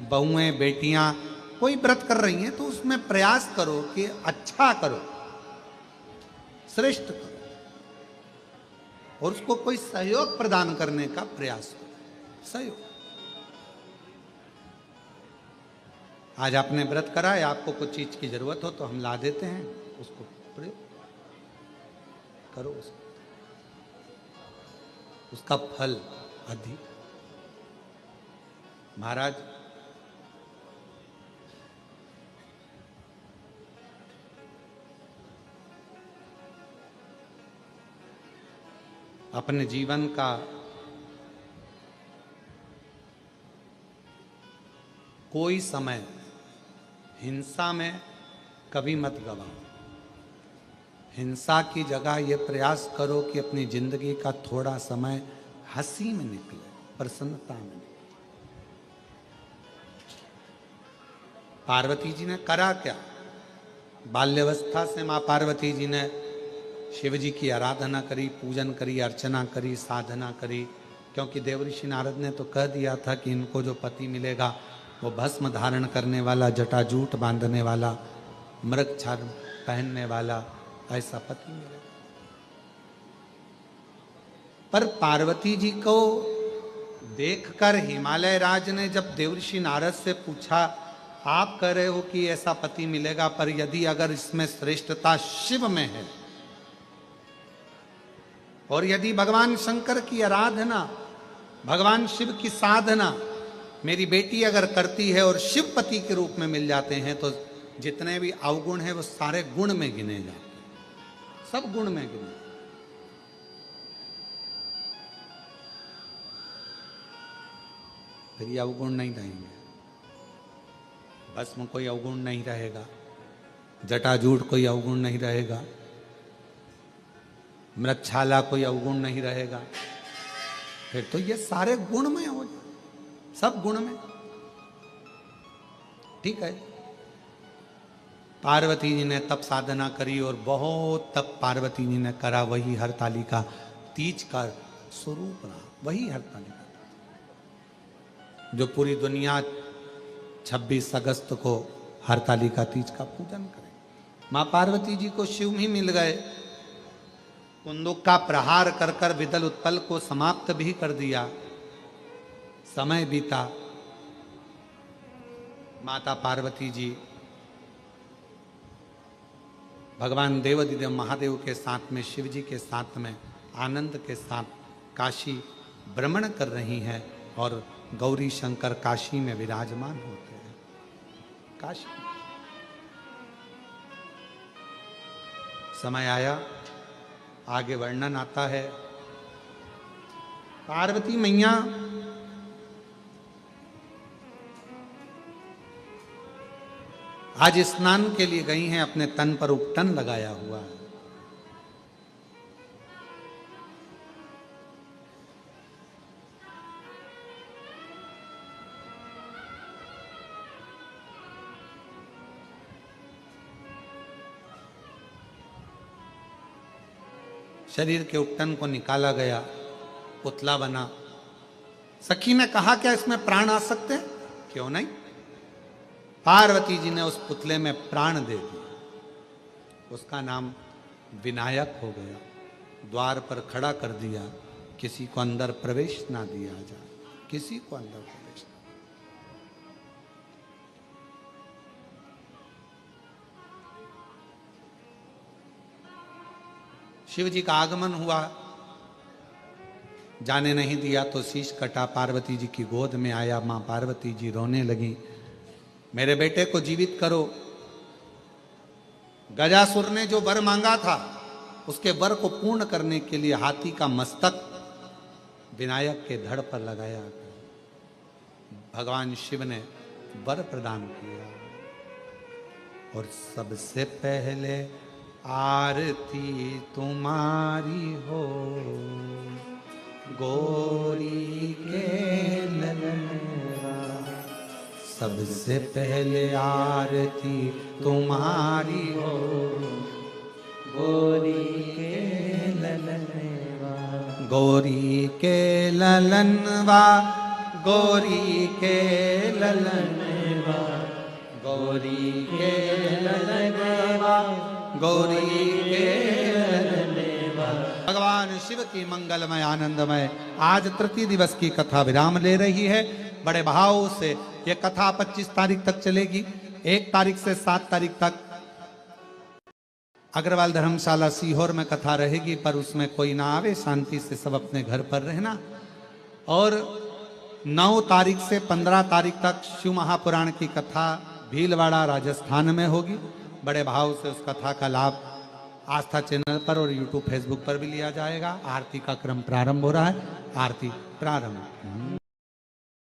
बहुएं, बेटियां कोई व्रत कर रही हैं तो उसमें प्रयास करो कि अच्छा करो, श्रेष्ठ करो, और उसको कोई सहयोग प्रदान करने का प्रयास करो, सहयोग। आज आपने व्रत करा है, आपको कुछ चीज की जरूरत हो तो हम ला देते हैं, उसको प्रयोग करो, उसका फल अधिक। महाराज अपने जीवन का कोई समय हिंसा में कभी मत गवाओ। हिंसा की जगह ये प्रयास करो कि अपनी जिंदगी का थोड़ा समय हंसी में निकले, प्रसन्नता में निकले। पार्वती जी ने करा क्या? बाल्यावस्था से मां पार्वती जी ने शिव जी की आराधना करी, पूजन करी, अर्चना करी, साधना करी, क्योंकि देवऋषि नारद ने तो कह दिया था कि इनको जो पति मिलेगा वो भस्म धारण करने वाला, जटाजूट बांधने वाला, मृग छाल पहनने वाला, ऐसा पति मिलेगा। पर पार्वती जी को देखकर हिमालय राज ने जब देवऋषि नारद से पूछा, आप कह रहे हो कि ऐसा पति मिलेगा, पर यदि अगर इसमें श्रेष्ठता शिव में है और यदि भगवान शंकर की आराधना, भगवान शिव की साधना मेरी बेटी अगर करती है और शिव पति के रूप में मिल जाते हैं तो जितने भी अवगुण हैं वो सारे गुण में गिने जाते हैं, सब गुण में गिने। फिर ये अवगुण नहीं रहेंगे। भस्म कोई अवगुण नहीं रहेगा, जटाजूट कोई अवगुण नहीं रहेगा, मृक्षाला कोई अवगुण नहीं रहेगा। फिर तो ये सारे गुणमय हो जाए, सब गुण में। ठीक है, पार्वती जी ने तप साधना करी और बहुत तप पार्वती जी ने करा। वही हरतालिका तीज का स्वरूप रहा, वही हरतालिका जो पूरी दुनिया 26 अगस्त को हरतालिका तीज का पूजन करे। मां पार्वती जी को शिव ही मिल गए। कुंदुक का प्रहार कर कर विदल उत्पल को समाप्त भी कर दिया। समय बीता, माता पार्वती जी भगवान देवाधिदेव महादेव के साथ में, शिव जी के साथ में, आनंद के साथ काशी भ्रमण कर रही हैं और गौरी शंकर काशी में विराजमान होते हैं। काशी समय आया, आगे वर्णन आता है। पार्वती मैया आज स्नान के लिए गई हैं, अपने तन पर उपटन लगाया हुआ है। शरीर के उपटन को निकाला गया, पुतला बना। सखी ने कहा क्या इसमें प्राण आ सकते हैं? क्यों नहीं। पार्वती जी ने उस पुतले में प्राण दे दिया। उसका नाम विनायक हो गया। द्वार पर खड़ा कर दिया, किसी को अंदर प्रवेश ना दिया जाए, किसी को अंदर प्रवेश ना। शिव जी का आगमन हुआ, जाने नहीं दिया तो शीश कटा। पार्वती जी की गोद में आया। मां पार्वती जी रोने लगी, मेरे बेटे को जीवित करो। गजासुर ने जो वर मांगा था, उसके वर को पूर्ण करने के लिए हाथी का मस्तक विनायक के धड़ पर लगाया। भगवान शिव ने वर प्रदान किया। और सबसे पहले आरती तुम्हारी हो, गौरी के ललनवा। सबसे पहले आरती तुम्हारी हो, गौरी के ललनवा। गौरी के ललनवा, गौरी के ललनवा, गौरी के ललनवा, गौरी के ललनवा। भगवान शिव की मंगलमय आनंदमय आज तृतीय दिवस की कथा विराम ले रही है। बड़े भाव से यह कथा 25 तारीख तक चलेगी। 1 तारीख से 7 तारीख तक अग्रवाल धर्मशाला सीहोर में कथा रहेगी, पर उसमें कोई ना आवे, शांति से सब अपने घर पर रहना। और 9 तारीख से 15 तारीख तक शिव महापुराण की कथा भीलवाड़ा राजस्थान में होगी। बड़े भाव से उस कथा का लाभ आस्था चैनल पर और यूट्यूब फेसबुक पर भी लिया जाएगा। आरती का क्रम प्रारंभ हो रहा है। आरती प्रारंभ।